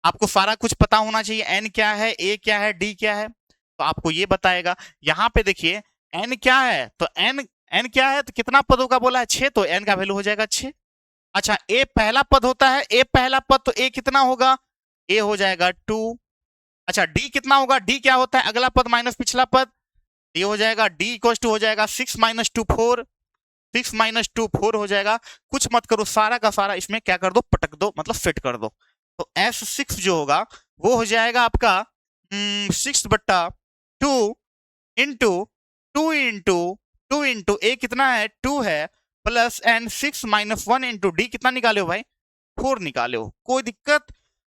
आपको सारा कुछ पता होना चाहिए, n क्या है, a क्या है, d क्या है, तो आपको ये बताएगा। यहाँ पे देखिए n क्या है, तो n क्या है, तो कितना पदों का बोला है, 6, तो n का वैल्यू हो जाएगा 6। अच्छा a पहला पद होता है, a पहला पद, तो a कितना होगा, a हो जाएगा 2। अच्छा d कितना होगा, d क्या होता है, अगला पद माइनस पिछला पद, ये हो जाएगा d इक्वल्स टू हो जाएगा 6 - 2 4, 6 - 2 4 हो जाएगा। कुछ मत करो, सारा का सारा इसमें क्या कर दो, पटक दो, मतलब फिट कर दो। तो S6 जो होगा वो हो जाएगा आपका 6/2 इंटू 2 इंटू a कितना है, 2 है, प्लस n 6 - 1 इंटू d कितना निकाले हो भाई, 4 निकाले हो। कोई दिक्कत।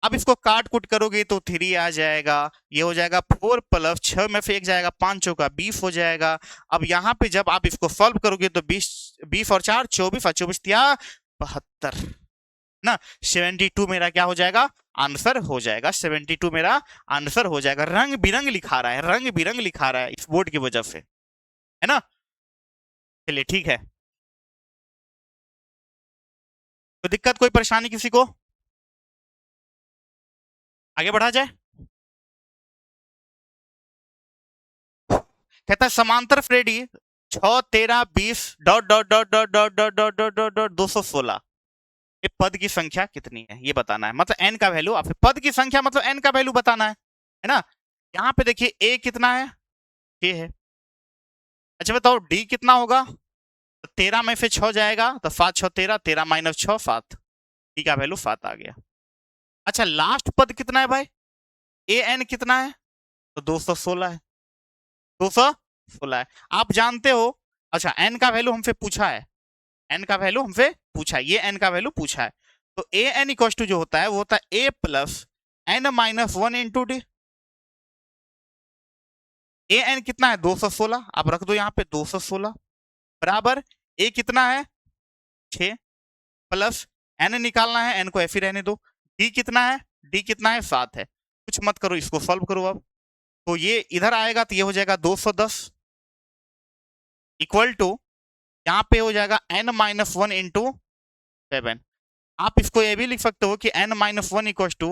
अब इसको काट कुट करोगे तो 3 आ जाएगा, ये हो जाएगा 4 प्लस 6 में से 1 जाएगा, 5 चौका 20 हो जाएगा। अब यहाँ पे जब आप इसको सॉल्व करोगे तो 20 और 4 24 और 24 या 72 ना, 72 मेरा क्या हो जाएगा, आंसर हो जाएगा। 72 मेरा आंसर हो जाएगा। रंग बिरंग लिखा रहा है, रंग बिरंग लिखा रहा है इस बोर्ड की वजह से, है ना। चलिए ठीक है। कोई दिक्कत, कोई परेशानी किसी को? आगे बढ़ा जाए। कहता है समांतर श्रेणी 6 13 20 dot dot dot dot dot dot dot dot dot dot 216 ये पद की संख्या कितनी है ये बताना है, मतलब n का वैल्यू। आप पद की संख्या मतलब n का वैल्यू बताना है ना। यहाँ पे देखिए a कितना है, 6 है। अच्छा बताओ d कितना होगा, तो 13 में से 6 जाएगा तो 7 6 13, 13 माइनस 6 7, d का वैल्यू 7 आ गया। अच्छा लास्ट पद कितना है भाई, an कितना है, तो 216 है, 216 है। आप जानते हो, अच्छा n का वैल्यू हमसे पूछा है, n का वैल्यू हमसे पूछा है, ये n का वैल्यू पूछा है, तो ए एन इक्वल टू जो होता है वो होता है a plus n minus 1 into D. A N कितना है 216, आप रख दो यहाँ पे 216 बराबर a कितना है 6 प्लस n निकालना है, n को ऐसे रहने दो, d कितना है, d कितना है 7 है। कुछ मत करो, इसको सॉल्व करो अब, तो ये इधर आएगा तो ये हो जाएगा 210 इक्वल टू यहाँ पे हो जाएगा n माइनस 1 इंटू 7। आप इसको ये भी लिख सकते हो कि n माइनस 1 इक्वल टू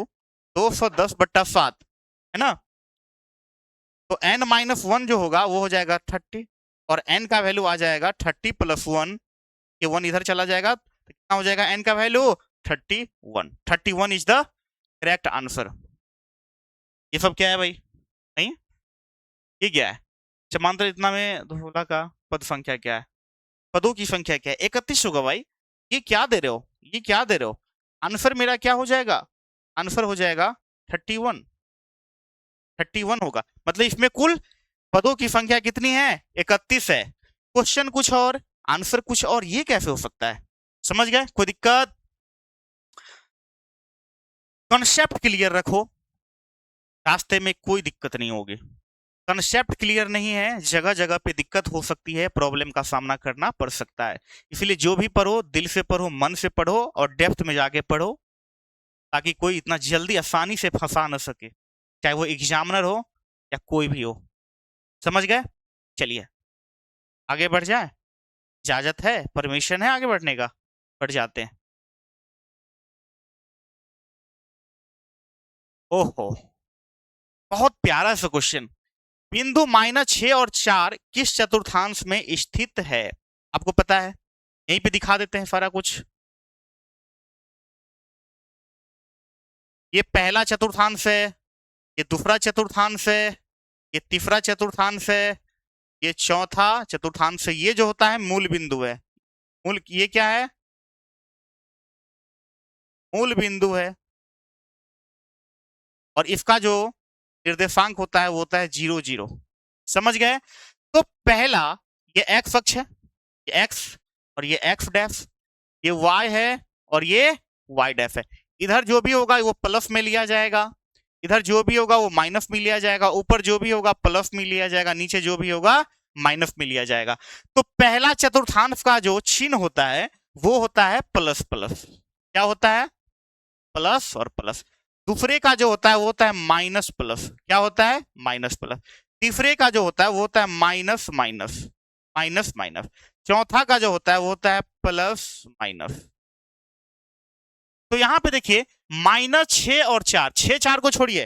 210 बट्टा 7 है ना। तो n माइनस 1 जो होगा वो हो जाएगा 30 और n का वैल्यू आ जाएगा 30 प्लस 1, ये 1 इधर चला जाएगा तो कितना हो जाएगा n का value 31। 31 is the correct answer. ये सब क्या है भाई, नहीं ये क्या है, समांतर इतना में 16 का पद संख्या क्या है, पदों की संख्या क्या है, 31 होगा भाई। ये क्या दे रहे हो, ये क्या दे रहे हो, आंसर मेरा क्या हो जाएगा, आंसर हो जाएगा 31, 31 होगा। मतलब इसमें कुल पदों की संख्या कितनी है, 31 है। क्वेश्चन कुछ और आंसर कुछ और, ये कैसे हो सकता है, समझ गए, कोई दिक्कत? कॉन्सेप्ट क्लियर रखो, रास्ते में कोई दिक्कत नहीं होगी। कंसेप्ट क्लियर नहीं है, जगह जगह पे दिक्कत हो सकती है, प्रॉब्लम का सामना करना पड़ सकता है। इसलिए जो भी पढ़ो दिल से पढ़ो, मन से पढ़ो और डेप्थ में जाके पढ़ो, ताकि कोई इतना जल्दी आसानी से फंसा न सके, चाहे वो एग्जामिनर हो या कोई भी हो। समझ गए? चलिए आगे बढ़ जाए, इजाजत है, परमिशन है आगे बढ़ने का, बढ़ जाते हैं। ओहो बहुत प्यारा सा क्वेश्चन, बिंदु -6 और 4 किस चतुर्थांश में स्थित है, आपको पता है, यहीं पे दिखा देते हैं सारा कुछ। ये पहला चतुर्थांश है, ये दूसरा चतुर्थांश है, ये तीसरा चतुर्थांश है, ये चौथा चतुर्थांश है। ये जो होता है मूल बिंदु है, मूल ये क्या है, मूल बिंदु है, और इसका जो निर्देशांक होता है वो होता है 0 0। समझ गए? तो पहला ये एक्स अक्ष है, ये एक्स और ये एक्स डैश, ये वाई है और ये वाई डैश है। इधर जो भी होगा वो प्लस में लिया जाएगा, इधर जो भी होगा वो माइनस में लिया जाएगा, ऊपर जो भी होगा प्लस में लिया जाएगा, नीचे जो भी होगा माइनस में लिया जाएगा। तो पहला चतुर्थांश का जो चिन्ह होता है वो होता है प्लस प्लस, क्या होता है, प्लस और प्लस। दूसरे का जो होता है वो होता है माइनस प्लस, क्या होता है, माइनस प्लस। तीसरे का जो होता है वो होता है माइनस माइनस, माइनस माइनस। चौथा का जो होता है वो होता है प्लस माइनस। तो यहां पे देखिए -6 और 4, 6 4 को छोड़िए,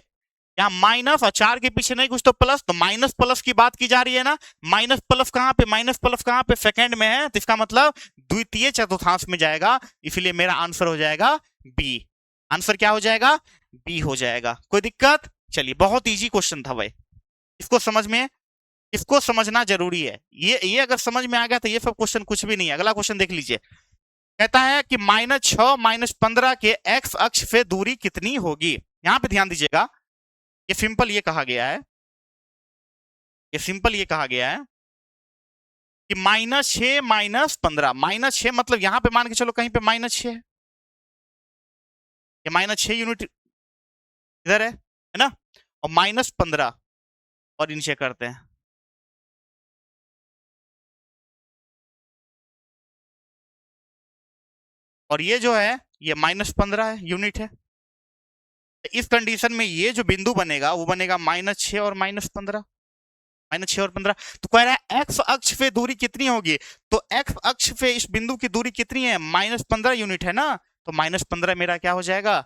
यहाँ माइनस और 4 के पीछे नहीं कुछ तो प्लस, तो माइनस प्लस की बात की जा रही है ना। माइनस प्लस कहां पे, माइनस प्लस कहां पे, सेकंड में है, तो इसका मतलब द्वितीय चतुर्थांश में जाएगा, इसलिए मेरा आंसर हो जाएगा बी। आंसर क्या हो जाएगा, बी हो जाएगा। कोई दिक्कत? चलिए बहुत इजी क्वेश्चन था भाई, इसको समझ में, इसको समझना जरूरी है। ये अगर समझ में आ गया तो ये सब क्वेश्चन कुछ भी नहीं है। अगला क्वेश्चन देख लीजिए, कहता है कि -6 -15 के एक्स अक्ष से दूरी कितनी होगी। यहां पे ध्यान दीजिएगा, ये सिंपल ये कहा गया है, ये सिंपल ये कहा गया है कि -6 -15, -6 मतलब यहां पे मान के चलो कहीं पे -6 है, ये -6 यूनिट इधर है ना, और -15 और नीचे करते हैं, और ये जो है ये -15 है यूनिट है। इस कंडीशन में ये जो बिंदु बनेगा वो बनेगा -6 और -15, -6 और 15। तो कह रहा है एक्स अक्ष पे दूरी कितनी होगी, तो एक्स अक्ष पे इस बिंदु की दूरी कितनी है, -15 यूनिट है ना, तो -15 मेरा क्या हो जाएगा?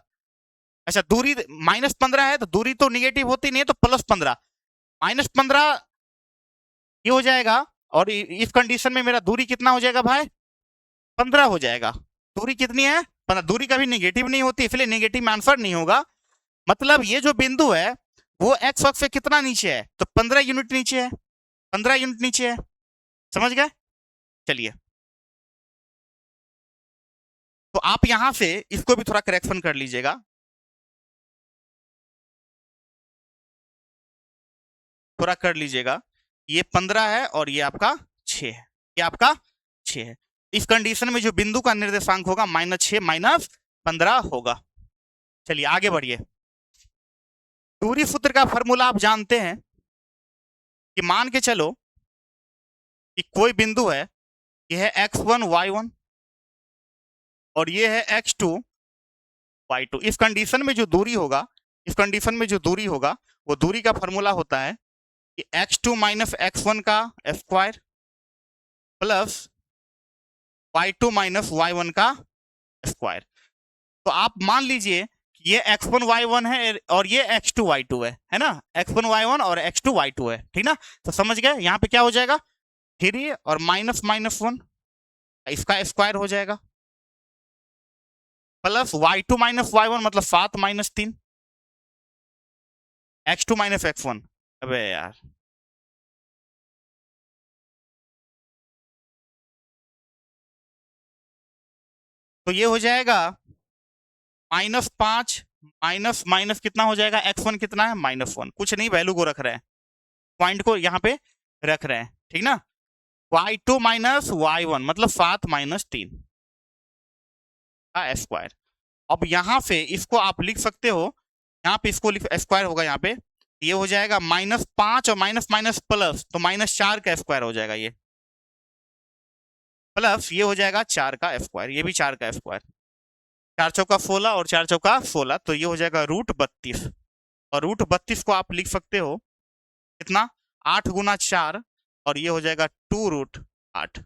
अच्छा, दूरी -15 है तो दूरी तो निगेटिव होती नहीं है, तो +15 -15 ये हो जाएगा। और इस कंडीशन में मेरा दूरी कितना हो जाएगा भाई? 15 हो जाएगा। दूरी कितनी है? 15। दूरी कभी निगेटिव नहीं होती, इसलिए निगेटिव में आंसर नहीं होगा। मतलब ये जो बिंदु है वो एक्स अक्ष से कितना नीचे है? तो 15 यूनिट नीचे है। 15 यूनिट नीचे है। समझ गए? चलिए, तो आप यहां से इसको भी थोड़ा करेक्शन कर लीजिएगा। थोड़ा कर लीजिएगा। ये 15 है और ये आपका 6 है। ये आपका 6 है। इस कंडीशन में जो बिंदु का निर्देशांक होगा -6 -15 होगा। चलिए आगे बढ़िए। दूरी सूत्र का फॉर्मूला आप जानते हैं कि मान के चलो कि कोई बिंदु है, यह है x1 y1 और ये है x2 y2। इस कंडीशन में जो दूरी होगा, इस कंडीशन में जो दूरी होगा वो दूरी का फॉर्मूला होता है कि x2 - x1 का स्क्वायर प्लस y2 - y1 का स्क्वायर। तो आप मान लीजिए कि ये x1 y1 है और ये x2 y2 है ना? x1 y1 और x2 y2 है, ठीक ना? तो समझ गए यहाँ पे क्या हो जाएगा? 3 और -1 इसका स्क्वायर हो जाएगा प्लस y2 - y1 मतलब 7 - 3 x2 - x1। अबे यार, तो ये हो जाएगा -5 माइनस माइनस कितना हो जाएगा? x1 कितना है? -1। कुछ नहीं, वैल्यू को रख रहे हैं, पॉइंट को यहाँ पे रख रहे हैं, ठीक ना? y2 - y1 मतलब 7 - 3 का स्क्वायर। अब यहाँ से इसको आप लिख सकते हो, यहाँ पे इसको लिख, स्क्वायर होगा यहाँ पे, ये हो जाएगा -5 और माइनस माइनस प्लस, तो -4 का स्क्वायर हो जाएगा ये, प्लस ये हो जाएगा 4 का स्क्वायर, ये भी 4 का स्क्वायर। 4 चौका 16 और 4 चौका 16, तो ये हो जाएगा √32। और √32 को आप लिख सकते हो कितना? 8 × 4 और ये हो जाएगा 2√8, है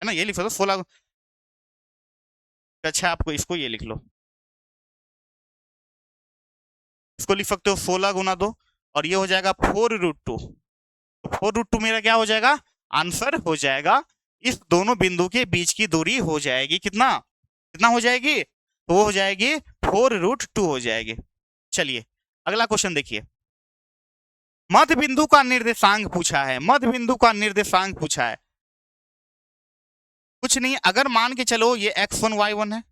ना? ये लिख सकते हो 16। अच्छा, आपको इसको ये लिख लो, इसको लिख सकते हो 16 × 2 और ये हो जाएगा 4√2। 4√2 मेरा क्या हो जाएगा? आंसर हो जाएगा। इस दोनों बिंदु के बीच की दूरी हो जाएगी कितना? कितना हो जाएगी? तो वो हो जाएगी 4√2 हो जाएगी। चलिए अगला क्वेश्चन देखिए। मध्य बिंदु का निर्देशांक पूछा है। मध्य बिंदु का निर्देशांक पूछा है। कुछ नहीं, अगर मान के चलो ये x1 y1 है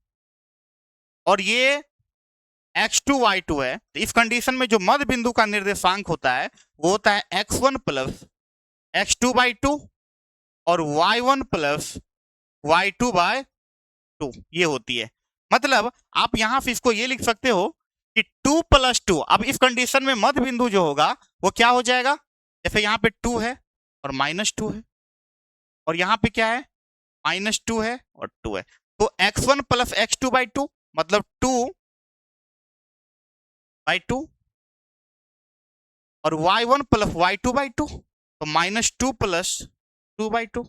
और ये x2 y2 है, तो इस कंडीशन में जो मध्य बिंदु का निर्देशांक होता है वो होता है x1 + x2/2 और y1 + y2/2, ये होती है। मतलब आप यहां से इसको ये लिख सकते हो कि 2 + 2। अब इस कंडीशन में मध्य बिंदु जो होगा वो क्या हो जाएगा? जैसे यहाँ पे 2 है और -2 है और यहाँ पे क्या है? -2 है और 2 है, तो x1 + x2/2 मतलब 2/2 और y1 + y2/2 तो -2 + 2/2।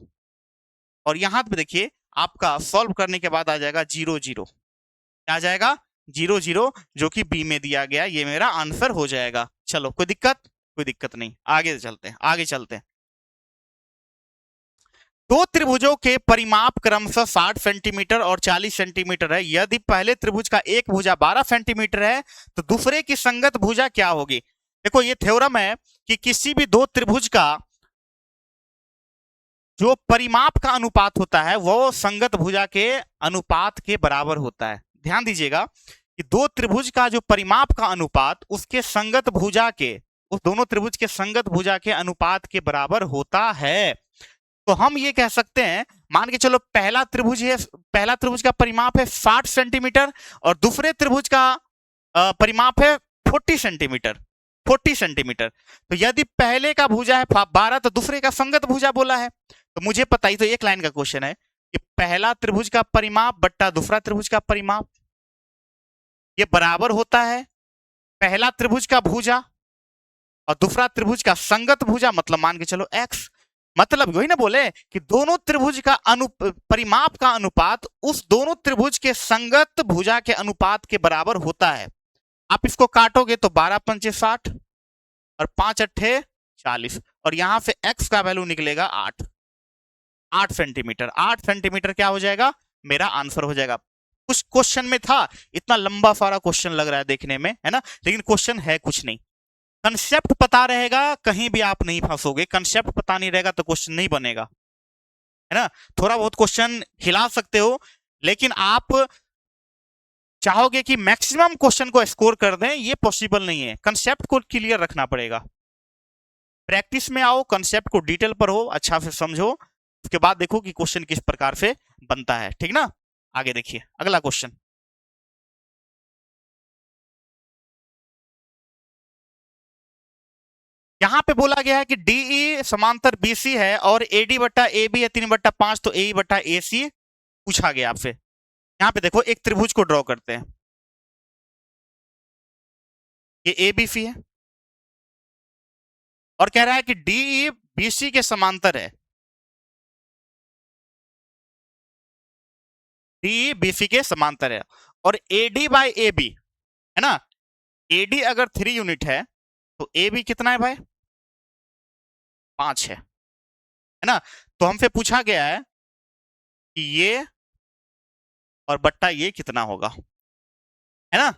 और यहां पे देखिए आपका सॉल्व करने के बाद आ जाएगा 0 0। क्या आ जाएगा? 0 0, जो कि बी में दिया गया, ये मेरा आंसर हो जाएगा। चलो, कोई दिक्कत? कोई दिक्कत नहीं, आगे चलते हैं, आगे चलते हैं। दो त्रिभुजों के परिमाप क्रमशः 60 सेंटीमीटर और 40 सेंटीमीटर है। यदि पहले त्रिभुज का एक भुजा 12 सेंटीमीटर है तो दूसरे की संगत भुजा क्या होगी? देखो, ये थ्योरम है कि किसी भी दो त्रिभुज का जो परिमाप का अनुपात होता है वो संगत भुजा के अनुपात के बराबर होता है। ध्यान दीजिएगा कि दो त्रिभुज का जो परिमाप का अनुपात उसके संगत भुजा के, उस दोनों त्रिभुज के संगत भुजा के अनुपात के बराबर होता है। तो हम ये कह सकते हैं, मान के चलो पहला त्रिभुज है, पहला त्रिभुज का परिमाप है 60 सेंटीमीटर और दूसरे त्रिभुज का परिमाप है 40 सेंटीमीटर। 40 सेंटीमीटर, तो यदि पहले का भुजा है 12 तो दूसरे का संगत भुजा बोला है। तो मुझे पता ही, तो एक लाइन का क्वेश्चन है कि पहला त्रिभुज का परिमाप बट्टा दूसरा त्रिभुज का परिमाप ये बराबर होता है पहला त्रिभुज का भुजा और दूसरा त्रिभुज का संगत भुजा, मतलब मान के चलो x मतलब वही ना बोले कि दोनों त्रिभुज का परिमाप का अनुपात उस दोनों त्रिभुज के संगत भुजा के अनुपात के बराबर होता है। आप इसको काटोगे तो 12 पंचे 60 और 5 अट्ठे 40 और यहां से x का वैल्यू निकलेगा 8 सेंटीमीटर। 8 सेंटीमीटर क्या हो जाएगा, मेरा आंसर हो जाएगा। कुछ क्वेश्चन में था, इतना लंबा सारा क्वेश्चन लग रहा है देखने में, है ना, लेकिन क्वेश्चन है कुछ नहीं। कंसेप्ट पता रहेगा कहीं भी आप नहीं फंसोगे, कंसेप्ट पता नहीं रहेगा तो क्वेश्चन नहीं बनेगा, है ना। थोड़ा बहुत क्वेश्चन हिला सकते हो, लेकिन आप चाहोगे कि मैक्सिमम क्वेश्चन को स्कोर कर दें, ये पॉसिबल नहीं है। कंसेप्ट को क्लियर रखना पड़ेगा। प्रैक्टिस में आओ, कंसेप्ट को डिटेल पर हो, अच्छा से समझो, उसके बाद देखो कि क्वेश्चन किस प्रकार से बनता है, ठीक ना। आगे देखिए अगला क्वेश्चन। यहां पे बोला गया है कि डीई समांतर बीसी है और एडी बट्टा ए बी है 3/5, तो ए बट्टा ए सी पूछा गया आपसे। यहां पे देखो एक त्रिभुज को ड्रॉ करते हैं, ये ए बी सी है और कह रहा है कि डीई बीसी के समांतर है, डीई बीसी के समांतर है और एडी बाय ए बी, है ना, एडी अगर 3 यूनिट है तो ए बी कितना है भाई, 5 है ना। तो हमसे पूछा गया है कि ये और बट्टा ये कितना होगा, है ना,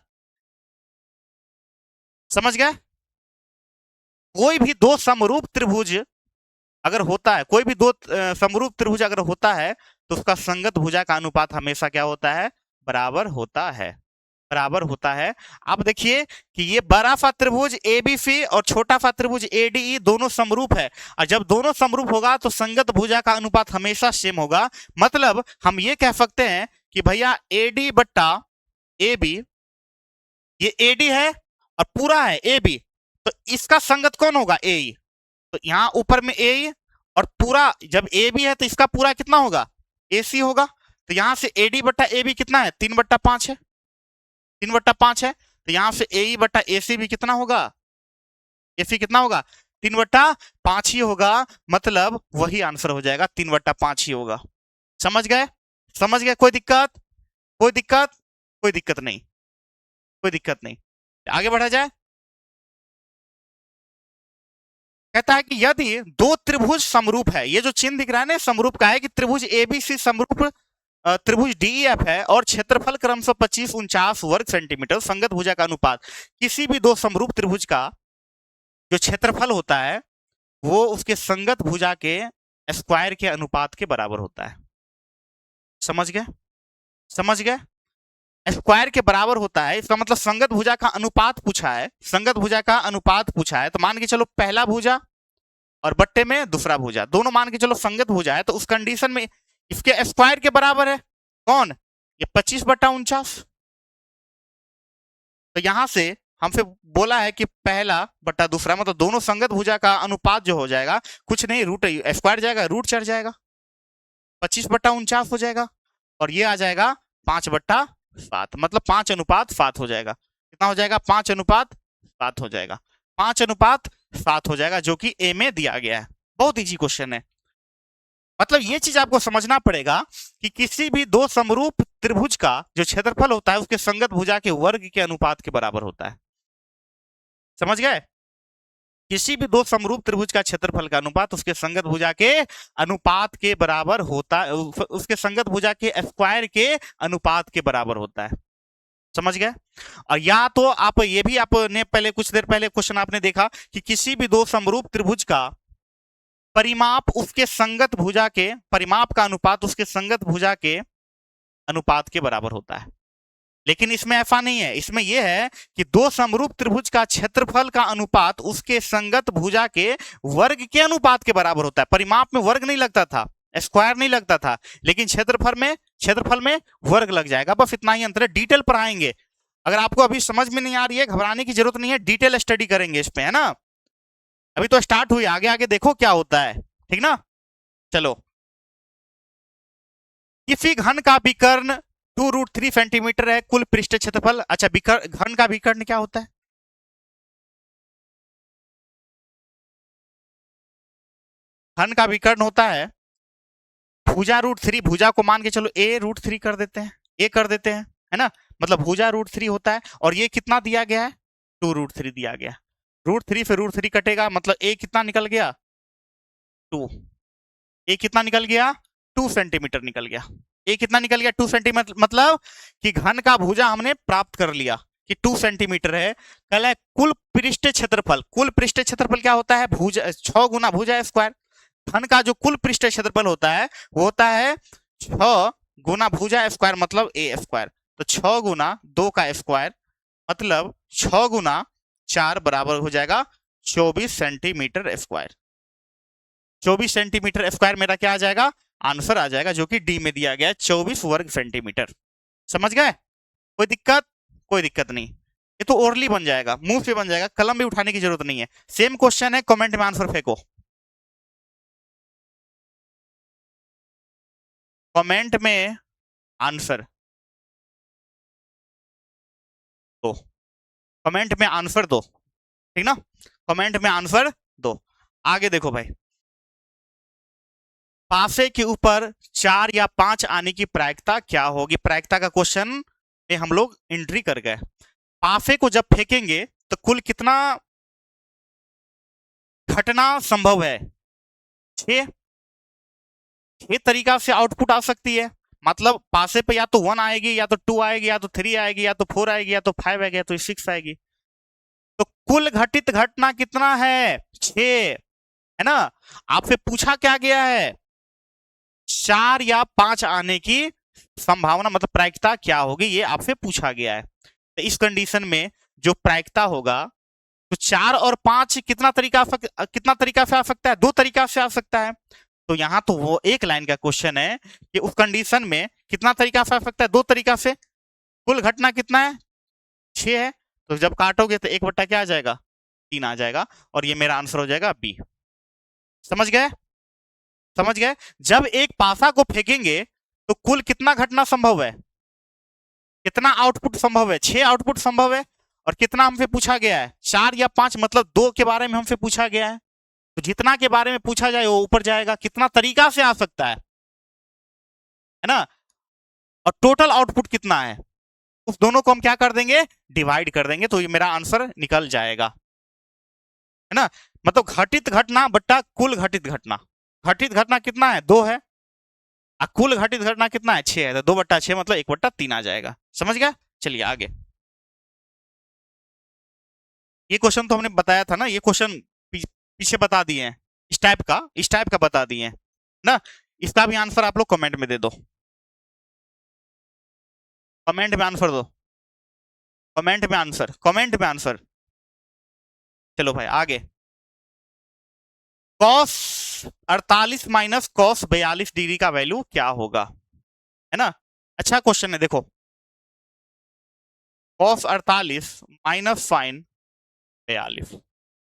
समझ गए। कोई भी दो समरूप त्रिभुज अगर होता है, कोई भी दो समरूप त्रिभुज अगर होता है तो उसका संगत भुजा का अनुपात हमेशा क्या होता है, बराबर होता है, बराबर होता है। आप देखिए कि ये बड़ा सा त्रिभुज एबीसी और छोटा सा त्रिभुज एडीई दोनों समरूप है, और जब दोनों समरूप होगा तो संगत भुजा का अनुपात हमेशा सेम होगा। मतलब हम ये कह सकते हैं कि भैया एडी बट्टा ए बी, ये एडी है और पूरा है ए बी, तो इसका संगत कौन होगा, ए। तो यहां ऊपर में ए और पूरा, जब ए बी है तो इसका पूरा कितना होगा, ए सी होगा। तो यहां से एडी बट्टा ए बी कितना है, 3/5 है, 3/5 है। तो यहां से ए बट्टा ए सी भी कितना होगा, ए सी कितना होगा, 3/5 ही होगा। मतलब वही आंसर हो जाएगा, 3/5 ही होगा। समझ गए, समझ गए, कोई दिक्कत, कोई दिक्कत, कोई दिक्कत नहीं, कोई दिक्कत नहीं। आगे बढ़ा जाए। कहता है कि यदि दो त्रिभुज समरूप है, ये जो चिन्ह दिख रहा है ना समरूप का है, कि त्रिभुज एबीसी समरूप त्रिभुज डीईएफ है और क्षेत्रफल क्रमशः 25-49 वर्ग सेंटीमीटर, संगत भुजा का अनुपात किसी भी दो समरूप त्रिभुज का जो क्षेत्रफल होता है वो उसके संगत भुजा के स्क्वायर के अनुपात के बराबर होता है। समझ गए, समझ गए, स्क्वायर के बराबर होता है, इसका मतलब संगत भुजा का अनुपात पूछा है, संगत भुजा का अनुपात पूछा है। तो मान के चलो पहला भुजा और बट्टे में दूसरा भुजा, दोनों मान के चलो संगत भुजा है, तो उस कंडीशन में इसके स्क्वायर के बराबर है कौन, ये 25/49। तो यहां से हमसे बोला है कि पहला बट्टा दूसरा, मतलब दोनों संगत भुजा का अनुपात जो हो जाएगा, कुछ नहीं, रूट स्क्वायर जाएगा, रूट चढ़ जाएगा, 25/49 हो जाएगा और ये आ जाएगा 5/7, मतलब 5:7 हो जाएगा। कितना हो जाएगा, 5:7 हो जाएगा, 5:7 हो जाएगा, जो कि ए में दिया गया है। बहुत इजी क्वेश्चन है। मतलब ये चीज आपको समझना पड़ेगा कि किसी भी दो समरूप त्रिभुज का जो क्षेत्रफल होता है उसके संगत भुजा के वर्ग के अनुपात के बराबर होता है। समझ गए, किसी भी दो समरूप त्रिभुज का क्षेत्रफल का अनुपात उसके संगत भुजा के अनुपात के बराबर होता है, उसके संगत भुजा के स्क्वायर के अनुपात के बराबर होता है। समझ गए। और या तो आप ये भी, आपने पहले कुछ देर पहले क्वेश्चन आपने देखा कि किसी भी दो समरूप त्रिभुज का परिमाप उसके संगत भुजा के, परिमाप का अनुपात उसके संगत भुजा के अनुपात के बराबर होता है। लेकिन इसमें ऐसा नहीं है, इसमें यह है कि दो समरूप त्रिभुज का क्षेत्रफल का अनुपात उसके संगत भुजा के वर्ग के अनुपात के बराबर होता है। परिमाप में वर्ग नहीं लगता था, स्क्वायर नहीं लगता था, लेकिन क्षेत्रफल में वर्ग लग जाएगा। बस इतना ही अंतर है। डिटेल पर आएंगे, अगर आपको अभी समझ में नहीं आ रही है घबराने की जरूरत नहीं है, डिटेल स्टडी करेंगे इस पे, है ना। अभी तो स्टार्ट हुई, आगे आगे देखो क्या होता है, ठीक ना। चलो, किसी घन का विकर्ण 2√3 सेंटीमीटर है, कुल पृष्ठ क्षेत्रफल। अच्छा, घन का विकर्ण क्या होता है, घन का विकर्ण होता है भुजा √3, भुजा को मान के चलो a √3 कर देते हैं, a कर देते हैं, है ना, मतलब भुजा √3 होता है, और ये कितना दिया गया है, 2√3 दिया गया। √3 से √3 कटेगा, मतलब a कितना निकल गया, 2। a कितना निकल गया, 2 सेंटीमीटर निकल गया। a कितना निकल गया, 2 सेंटीमीटर, मतलब कि घन का भुजा हमने प्राप्त कर लिया कि 2 सेंटीमीटर है। कल है कुल पृष्ठ क्षेत्रफल, कुल पृष्ठ क्षेत्रफल क्या होता है, भुजा 6 गुना भुजा स्क्वायर। घन का जो कुल पृष्ठ क्षेत्रफल होता है वो होता है 6 गुना भुजा स्क्वायर, मतलब a स्क्वायर। तो 6 गुना 2 का स्क्वायर, मतलब 6 गुना 4 बराबर हो जाएगा 24 सेंटीमीटर स्क्वायर। 24 सेंटीमीटर स्क्वायर मेरा क्या आ जाएगा, आंसर आ जाएगा, जो कि डी में दिया गया है 24 वर्ग सेंटीमीटर। समझ गए, कोई दिक्कत, कोई दिक्कत नहीं, ये तो ओरली बन जाएगा, मुंह से बन जाएगा, कलम भी उठाने की जरूरत नहीं है। सेम क्वेश्चन है, कमेंट में आंसर फेंको, कमेंट में आंसर दो, कमेंट में आंसर दो, ठीक ना, कमेंट में आंसर दो। आगे देखो भाई, पासे के ऊपर 4 या 5 आने की प्रायिकता क्या होगी, प्रायिकता का क्वेश्चन में हम लोग एंट्री कर गए। पासे को जब फेंकेंगे तो कुल कितना घटना संभव है, 6 तरीका से आउटपुट आ सकती है, मतलब पासे पे या तो 1 आएगी, या तो 2 आएगी, या तो 3 आएगी, या तो 4 आएगी, या तो 5 आएगी, या तो 6 आएगी। तो कुल घटित घटना कितना है, 6, है ना। आपसे पूछा क्या गया है, 4 या 5 आने की संभावना, मतलब प्रायिकता क्या होगी, ये आपसे पूछा गया है। तो इस कंडीशन में जो प्रायिकता होगा, तो 4 और 5 कितना तरीका से आ सकता है, 2 तरीका से आ सकता है। तो यहां तो वो एक लाइन का क्वेश्चन है कि उस कंडीशन में कितना तरीका से आ सकता है, 2 तरीका से। कुल घटना कितना है, 6 है, तो जब काटोगे तो 1 बट्टा क्या आ जाएगा, 3 आ जाएगा, और ये मेरा आंसर हो जाएगा बी। समझ गए, समझ गए। जब एक पासा को फेंकेंगे तो कुल कितना घटना संभव है, कितना आउटपुट संभव है, 6 आउटपुट संभव है। और कितना हमसे पूछा गया है, 4 या 5, मतलब 2 के बारे में हमसे पूछा गया है। तो जितना के बारे में पूछा जाए वो ऊपर जाएगा, कितना तरीका से आ सकता है ना, और टोटल आउटपुट कितना है, उस दोनों को हम क्या कर देंगे, डिवाइड कर देंगे, तो ये मेरा आंसर निकल जाएगा, है ना। मतलब घटित घटना बट्टा कुल घटित घटना, घटित घटना कितना है, 2 है, और कुल घटित घटना कितना है, 6 है, तो 2/6 मतलब 1/3 आ जाएगा। समझ गया, चलिए आगे। ये क्वेश्चन तो हमने बताया था ना, ये क्वेश्चन पीछे बता दिए हैं, इस टाइप का बता दिए हैं ना। इसका भी आंसर आप लोग कमेंट में दे दो, कमेंट में आंसर दो, कमेंट में आंसर, कमेंट में आंसर। चलो भाई आगे, कॉस 48 माइनस कॉस 42 डिग्री का वैल्यू क्या होगा, है ना। अच्छा क्वेश्चन है, देखो कॉस 48 माइनस साइन 42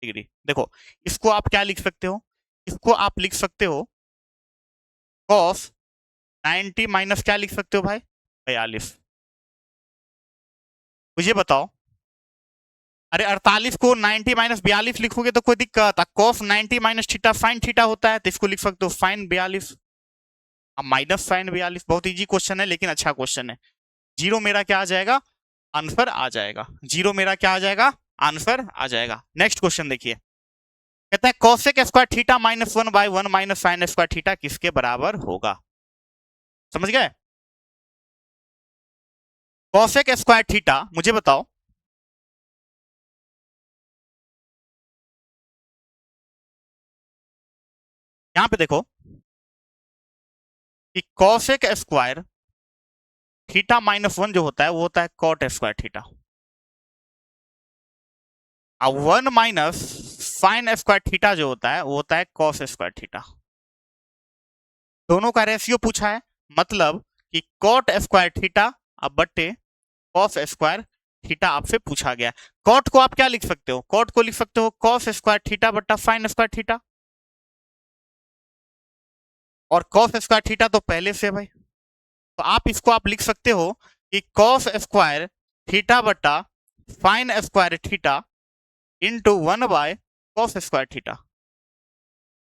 डिग्री, देखो इसको आप क्या लिख सकते हो, इसको आप लिख सकते हो कॉस 90 माइनस क्या लिख सकते हो भाई, 42। मुझे बताओ, अरे 48 को 90 माइनस 42 लिखोगे तो कोई दिक्कत, cos 90 minus theta sine theta होता है, तो इसको लिख सकते हो साइन 42, अब माइनस साइन 42। बहुत इजी क्वेश्चन है, लेकिन अच्छा क्वेश्चन है। जीरो मेरा क्या आ जाएगा, आंसर आ जाएगा, जीरो मेरा क्या आ जाएगा, आंसर आ जाएगा। नेक्स्ट क्वेश्चन देखिए, कहता है cosec square theta -1/1 minus sine square theta किसके बराबर होगा, समझ गए। कॉसेक स्क्वायर थीटा, मुझे बताओ, यहां पे देखो कि कॉसेक स्क्वायर थीटा -1 जो होता है वो होता है कॉट स्क्वायर थीटा, और 1 माइनस साइन स्क्वायर थीटा जो होता है वो होता है कॉस स्क्वायर थीटा। दोनों का रेशियो पूछा है, मतलब कि कॉट स्क्वायर थीटा अब बट्टे कॉस स्क्वायर थीटा आपसे पूछा गया। कॉट को आप क्या लिख सकते हो, कॉट को लिख सकते हो कॉस स्क्वायर थीटा बट्टा साइन स्क्वायर थीटा, और कॉस स्क्वायर थीटा तो पहले से भाई, तो आप इसको आप लिख सकते हो कि कॉस स्क्वायर थीटा बट्टा sine square theta into 1 by cos square theta.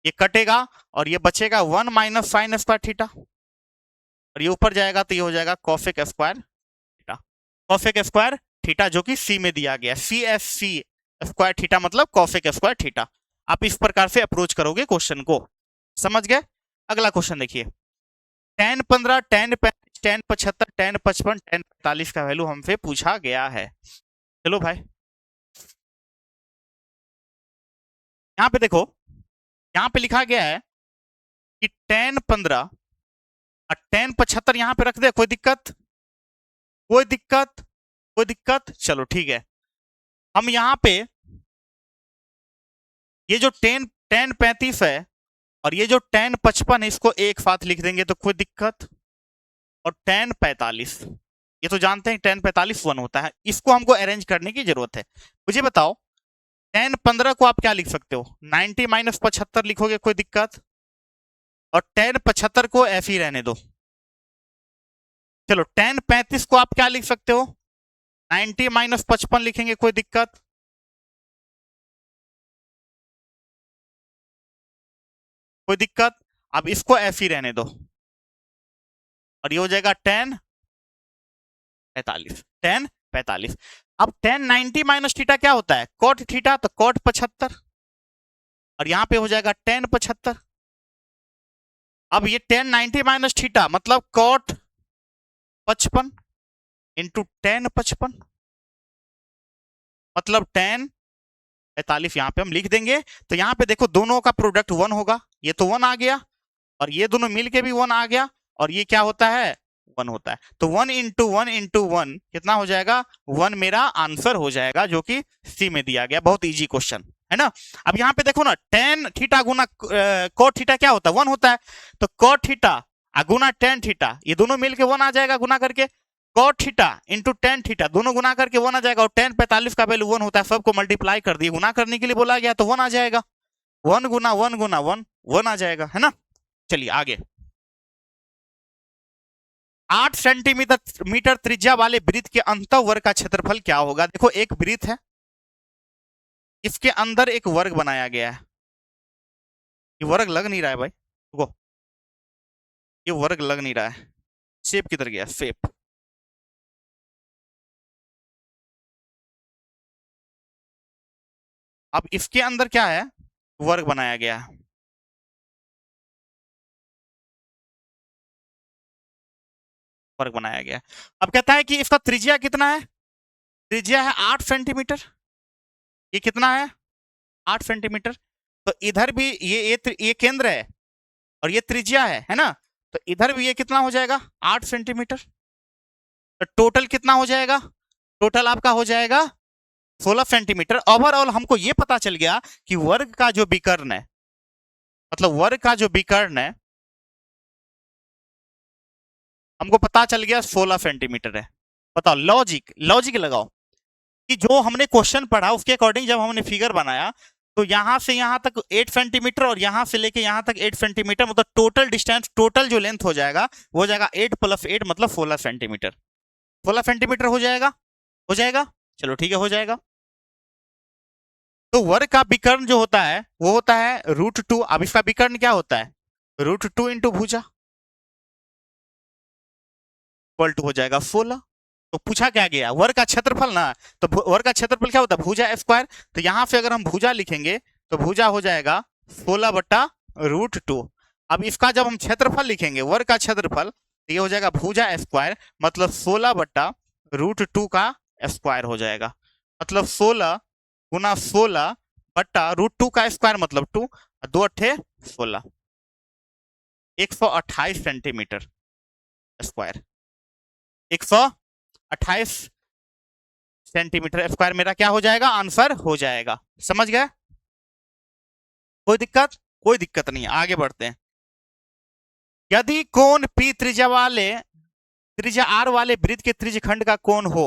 ये कटेगा और ये बचेगा 1 माइनस साइन स्क्वायर थीटा, और ये ऊपर जाएगा तो ये हो जाएगा cosec square theta. Cosec square theta जो कि सी में दिया गया, C S C square theta मतलब कॉसेक स्क्वायर थीटा। आप इस प्रकार से अप्रोच करोगे क्वेश्चन को, समझ गए। अगला क्वेश्चन देखिए, tan 15, tan 35, tan 75, tan 55, tan 45 का वैल्यू हमसे पूछा गया है। चलो भाई यहाँ पे देखो, यहाँ पे लिखा गया है कि tan 15 और tan 75 यहाँ पे रख दे, कोई दिक्कत? कोई दिक्कत? कोई दिक्कत? चलो ठीक है, हम यहाँ पे ये जो tan 35 है और ये जो tan 55 है इसको एक साथ लिख देंगे तो कोई दिक्कत। और tan 45, ये तो जानते हैं tan 45 1 होता है, इसको हमको अरेंज करने की जरूरत है। मुझे बताओ tan 15 को आप क्या लिख सकते हो? 90 माइनस 75 लिखोगे, कोई दिक्कत? और tan 75 को ऐसे ही रहने दो। चलो tan 35 को आप क्या लिख सकते हो? 90 माइनस 55 लिखेंगे, कोई दिक्कत? कोई दिक्कत? अब इसको ऐसे ही रहने दो और ये हो जाएगा tan 45, tan 45। अब tan 90 माइनस थीटा क्या होता है? cot थीटा, तो cot 75, और यहां पे हो जाएगा tan 75। अब ये tan 90 माइनस थीटा मतलब cot 55 इंटू tan 55 मतलब tan 45 यहां पे हम लिख देंगे। तो यहां पे देखो दोनों का प्रोडक्ट 1 होगा, ये तो 1 आ गया और ये दोनों मिलके भी 1 आ गया, और ये क्या होता है? 1 होता है। तो 1 इंटू 1 इंटू 1 कितना हो जाएगा? 1 मेरा आंसर हो जाएगा, जो कि सी में दिया गया। बहुत इजी क्वेश्चन है ना। अब यहाँ पे देखो ना, tan थीटा गुना cot थीटा क्या होता है? 1 होता है। तो cot थीटा गुना tan थीटा, ये दोनों मिलके 1 आ जाएगा गुना करके। cot theta into tan theta दोनों गुना करके 1 आ जाएगा, और tan 45 का वैल्यू 1 होता है, सबको मल्टीप्लाई कर दिए, गुना करने के लिए बोला गया तो 1 आ जाएगा। 1 गुना 1 गुना 1 1 आ जाएगा, है ना। चलिए आगे, 8 सेंटीमीटर त्रिज्या वाले वृत्त के अंतःवर्ग का क्षेत्रफल क्या होगा? देखो एक वृत्त है, इसके अंदर एक वर्ग बनाया गया है। ये वर्ग लग नहीं रहा है भाई, रुको, ये वर्ग लग नहीं रहा है। शेप किधर गया? शेप। अब इसके अंदर क्या है? वर्ग बनाया गया है। वर्ग बनाया गया है। अब कहता है कि इसका त्रिज्या कितना है? त्रिज्या है 8 सेंटीमीटर। ये कितना है? 8 सेंटीमीटर। तो इधर भी ये केंद्र है और ये त्रिज्या है ना। तो इधर भी ये कितना हो जाएगा? 8 सेंटीमीटर। तो टोटल कितना हो जाएगा? टोटल आपका हो जाएगा 16 सेंटीमीटर। ओवरऑल हमको ये पता चल गया कि वर्ग का जो विकर्ण है, मतलब वर्ग का जो विकर्ण है, हमको पता चल गया 16 सेंटीमीटर है। बताओ, लॉजिक लॉजिक लगाओ कि जो हमने क्वेश्चन पढ़ा उसके अकॉर्डिंग जब हमने फिगर बनाया तो यहां से यहां तक 8 सेंटीमीटर और यहां से लेके यहां तक 8 सेंटीमीटर, मतलब टोटल डिस्टेंस, टोटल जो लेंथ हो जाएगा वो हो जाएगा 8 प्लस 8 मतलब 16 सेंटीमीटर। 16 सेंटीमीटर हो जाएगा, हो जाएगा। चलो ठीक है, हो जाएगा। तो वर्ग का विकर्ण जो होता है वो होता है √2। अब इसका विकर्ण क्या होता है? √2 इंटू भुजा इक्वल टू हो जाएगा 16। तो पूछा क्या गया? वर्ग का क्षेत्रफल ना। तो वर्ग का क्षेत्रफल क्या होता है? भुजा स्क्वायर। तो यहां से अगर हम भुजा लिखेंगे तो भुजा हो जाएगा 16 बट्टा √2। अब इसका जब हम क्षेत्रफल लिखेंगे, वर्ग का क्षेत्रफल, तो ये हो जाएगा भुजा स्क्वायर मतलब 16 बट्टा √2 का स्क्वायर हो जाएगा। मतलब 16 गुना 16 बट्टा √2 का स्क्वायर मतलब 2, 2 अट्ठे 16, 128 सेंटीमीटर स्क्वायर। 128 सेंटीमीटर स्क्वायर मेरा क्या हो जाएगा? आंसर हो जाएगा। समझ गए? कोई दिक्कत? कोई दिक्कत नहीं है, आगे बढ़ते हैं। यदि कोण P त्रिज्या R वाले वृत्त के त्रिज्यखंड का कोण हो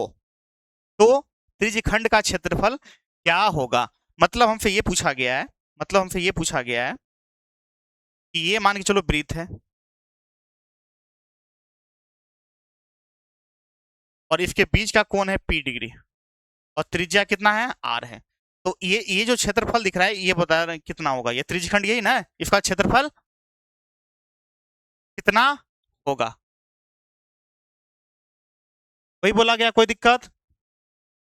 तो त्रिज्यखंड का क्षेत्रफल क्या होगा? मतलब हमसे ये पूछा गया है, मतलब हमसे ये पूछा गया है कि ये मान के चलो वृत्त है और इसके बीच का कोण है P डिग्री और त्रिज्या कितना है? R है। तो ये जो क्षेत्रफल दिख रहा है ये बता रहे हैं कितना होगा, ये त्रिज्यखंड यही ना, इसका क्षेत्रफल कितना होगा, वही बोला गया, कोई दिक्कत?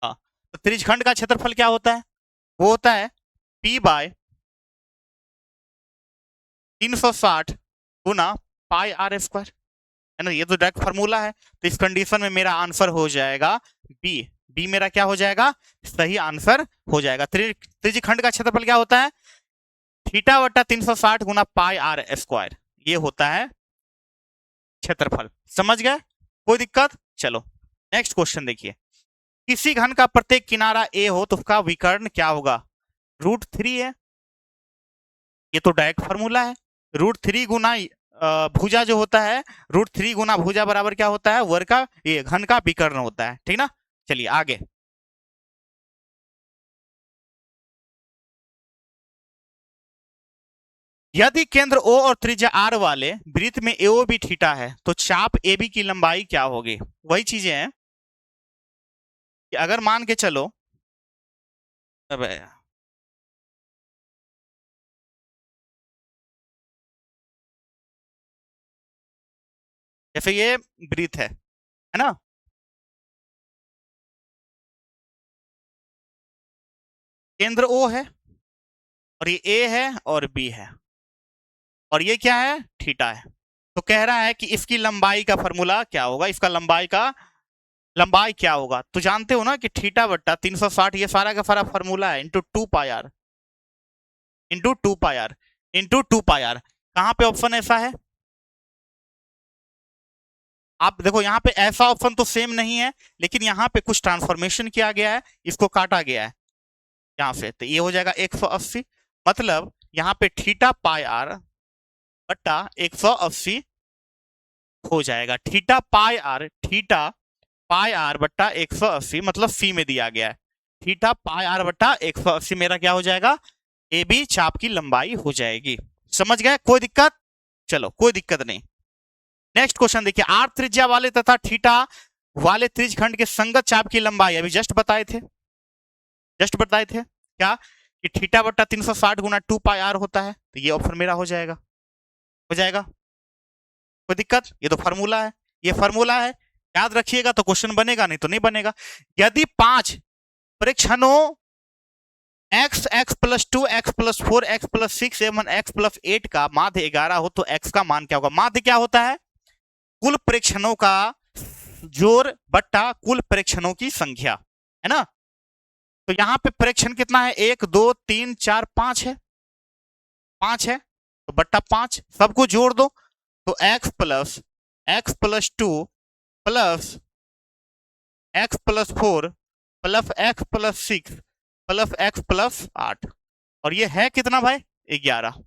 हाँ, तो त्रिज्यखंड का क्षेत्रफल क्या होता है, वो होता है P बाय 360 गुना पाई आर स्क्वायर, है ना, ये तो डायरेक्ट फार्मूला है। तो इस कंडीशन में मेरा आंसर हो जाएगा बी। बी मेरा क्या हो जाएगा, सही आंसर हो जाएगा। त्रिज्यखंड का क्षेत्रफल क्या होता है, थीटा बटा 360 गुना पाई आर स्क्वायर, ये होता है क्षेत्रफल। समझ गए, कोई दिक्कत? चलो नेक्स्ट क्वेश्चन देखिए। किसी घन का प्रत्येक किनारा ए हो तो उसका विकर्ण क्या होगा, √3 है, ये तो डायरेक्ट फार्मूला है। √3 गुना भुजा जो होता है, √3 गुना भुजा बराबर क्या होता है, वर्ग का, ये घन का विकर्ण होता है, ठीक ना। चलिए आगे, यदि केंद्र O और त्रिज्या R वाले वृत्त में AOB थीटा है तो चाप AB की लंबाई क्या होगी। वही चीजें हैं कि अगर मान के चलो, अब जैसे ये वृत्त है ना, केंद्र O है और ये A है और B है और ये क्या है, थीटा है। तो कह रहा है कि इसकी लंबाई का फॉर्मूला क्या होगा, इसका लंबाई क्या होगा। तो जानते हो ना कि थीटा बट्टा 360 ये सारा का सारा फॉर्मूला है, into 2 pi R, into 2 pi R, into 2 pi R. कहाँ पे ऑप्शन ऐसा है, आप देखो यहाँ पे ऐसा ऑप्शन तो सेम नहीं है, लेकिन यहाँ पे कुछ ट्रांसफॉर्मेशन किया गया है, इसको काटा गया है यहाँ से, तो ये हो जाएगा 180। मतलब यहाँ पे थीटा पाई आर बट्टा 180 हो जाएगा, थीटा पाई आर बट्टा 180, मतलब सी में दिया गया है, थीटा पाई आर बट्टा 180 मेरा क्या हो जाएगा, ए बी चाप की लंबाई हो जाएगी। समझ गए, कोई दिक्कत? चलो कोई दिक्कत नहीं। नेक्स्ट क्वेश्चन देखिए, आर त्रिज्या वाले तथा थीटा वाले त्रिज्यखंड के संगत चाप की लंबाई अभी जस्ट बताए थे क्या, कि थीटा बट्टा 360 गुना 2 पाई आर होता है, तो ये ऑप्शन मेरा हो जाएगा, कोई दिक्कत? ये तो फार्मूला है, ये फार्मूला है, याद रखिएगा तो क्वेश्चन बनेगा, नहीं तो नहीं बनेगा। यदि 5 परीक्षणों x x plus 2 x plus 4 x plus 6 एवं x प्लस 8 का माध्य 11 हो तो x का मान क्या होगा। माध्य क्या होता है, कुल परीक्षणों का जोड़ बट्टा कुल परीक्षणों की संख्या, है ना। तो यहाँ पे परीक्षण कितना है, 1 2 3 4 5 है, 5 है, तो बट्टा 5 सबको जोड़ दो, तो x plus 2 plus x plus 4 plus x plus 6 plus x plus 8, और ये है कितना भाई, 11।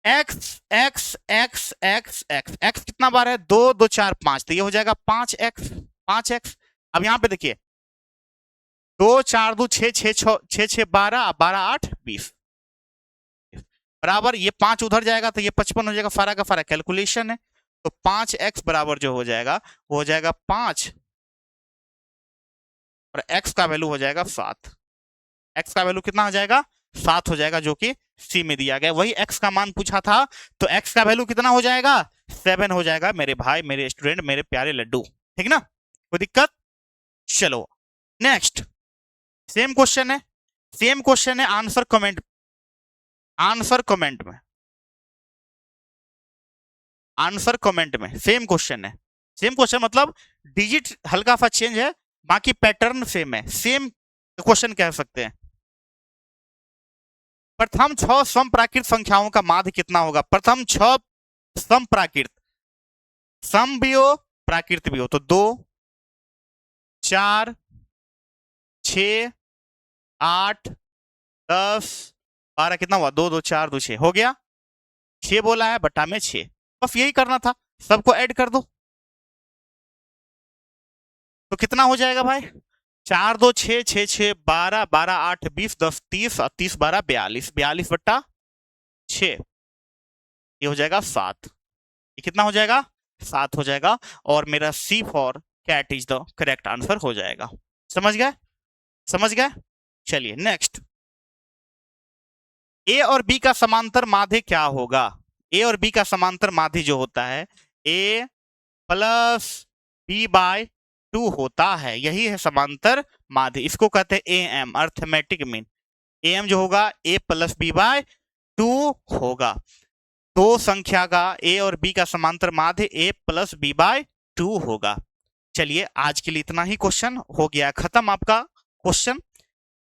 x x x x x x कितना बार है, 2 2 4 5, तो ये हो जाएगा 5x। अब यहाँ पे देखिए 2 4 2 6 6 6 6 12 12 8 20 बराबर, ये 5 उधर जाएगा तो ये 55 हो जाएगा, सारा का सारा कैलकुलेशन है। तो 5x बराबर जो हो जाएगा वो हो जाएगा 5 और x का वैल्यू हो जाएगा 7। x का वैल्यू कितना हो जाएगा, 7 हो जाएगा, जो कि सी में दिया गया। वही x का मान पूछा था, तो x का वैल्यू कितना हो जाएगा, 7 हो जाएगा मेरे भाई, मेरे स्टूडेंट, मेरे प्यारे लड्डू, ठीक ना, कोई दिक्कत? चलो नेक्स्ट, सेम क्वेश्चन है, आंसर कमेंट में, आंसर कमेंट में सेम क्वेश्चन मतलब डिजिट हल्का सा चेंज है, बाकी पैटर्न सेम है, सेम क्वेश्चन कह सकते हैं। प्रथम 6 समप्राकृत संख्याओं का माध्य कितना होगा। प्रथम 6 समप्राकृत, सम भी हो प्राकृत भी हो, तो 2 4 6 8 10 12 कितना हुआ, 2 2 4 2 6 हो गया, 6 बोला है बट्टा में 6, बस यही करना था, सबको ऐड कर दो तो कितना हो जाएगा भाई, 4 2 6 6 6 12 12 8 20 10 30 और 30 12 42 42 बट्टा 6, ये हो जाएगा 7, ये कितना हो जाएगा, 7 हो जाएगा, और मेरा C for cat is the correct answer हो जाएगा। समझ गए? चलिए नेक्स्ट, ए और बी का समांतर माध्य क्या होगा? ए और बी का समांतर माध्य जो होता है ए प्लस बी बाय 2 होता है, यही है समांतर माध्य। इसको कहते हैं A M, arithmetic mean. A M जो होगा ए प्लस बी बाय 2 होगा। दो संख्या का ए और बी का समांतर माध्य ए प्लस बी बाय 2 होगा। चलिए आज के लिए इतना ही, क्वेश्चन हो गया खत्म आपका क्वेश्चन।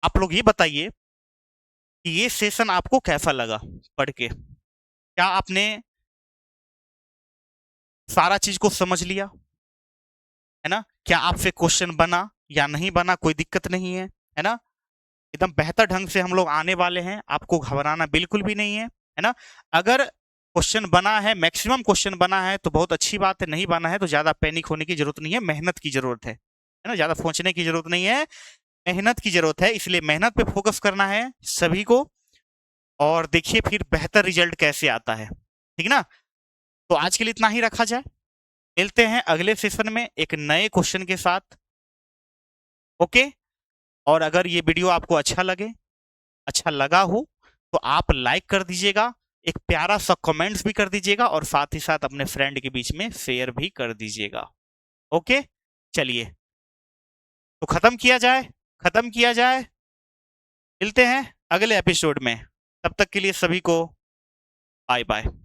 आप लोग ये बताइए कि ये सेशन आपको कैसा लगा पढ़ के? क्या आपने सारा चीज को समझ लिया है ना? क्या आपसे क्वेश्चन बना या नहीं बना, कोई दिक्कत नहीं है ना? एकदम बेहतर ढंग से हम लोग आने वाले हैं, आपको घबराना बिल्कुल भी नहीं है ना? अगर क्वेश्चन बना है, मैक्सिमम क्वेश्चन बना है तो बहुत अच्छी बात है, नहीं बना है तो ज्यादा पैनिक होने की जरूरत नहीं है, मेहनत की जरूरत है ना? ज्यादा सोचने की जरूरत नहीं है, मेहनत की जरूरत है। इसलिए मेहनत पे फोकस करना है सभी को, और देखिए फिर बेहतर रिजल्ट कैसे आता है, ठीक ना? तो आज के लिए इतना ही रखा जाए, मिलते हैं अगले सेशन में एक नए क्वेश्चन के साथ। ओके, और अगर ये वीडियो आपको अच्छा लगा हो तो आप लाइक कर दीजिएगा, एक प्यारा सा कमेंट्स भी कर दीजिएगा, और साथ ही साथ अपने फ्रेंड के बीच में शेयर भी कर दीजिएगा। ओके, चलिए तो खत्म किया जाए, मिलते हैं अगले एपिसोड में। तब तक के लिए सभी को बाय बाय।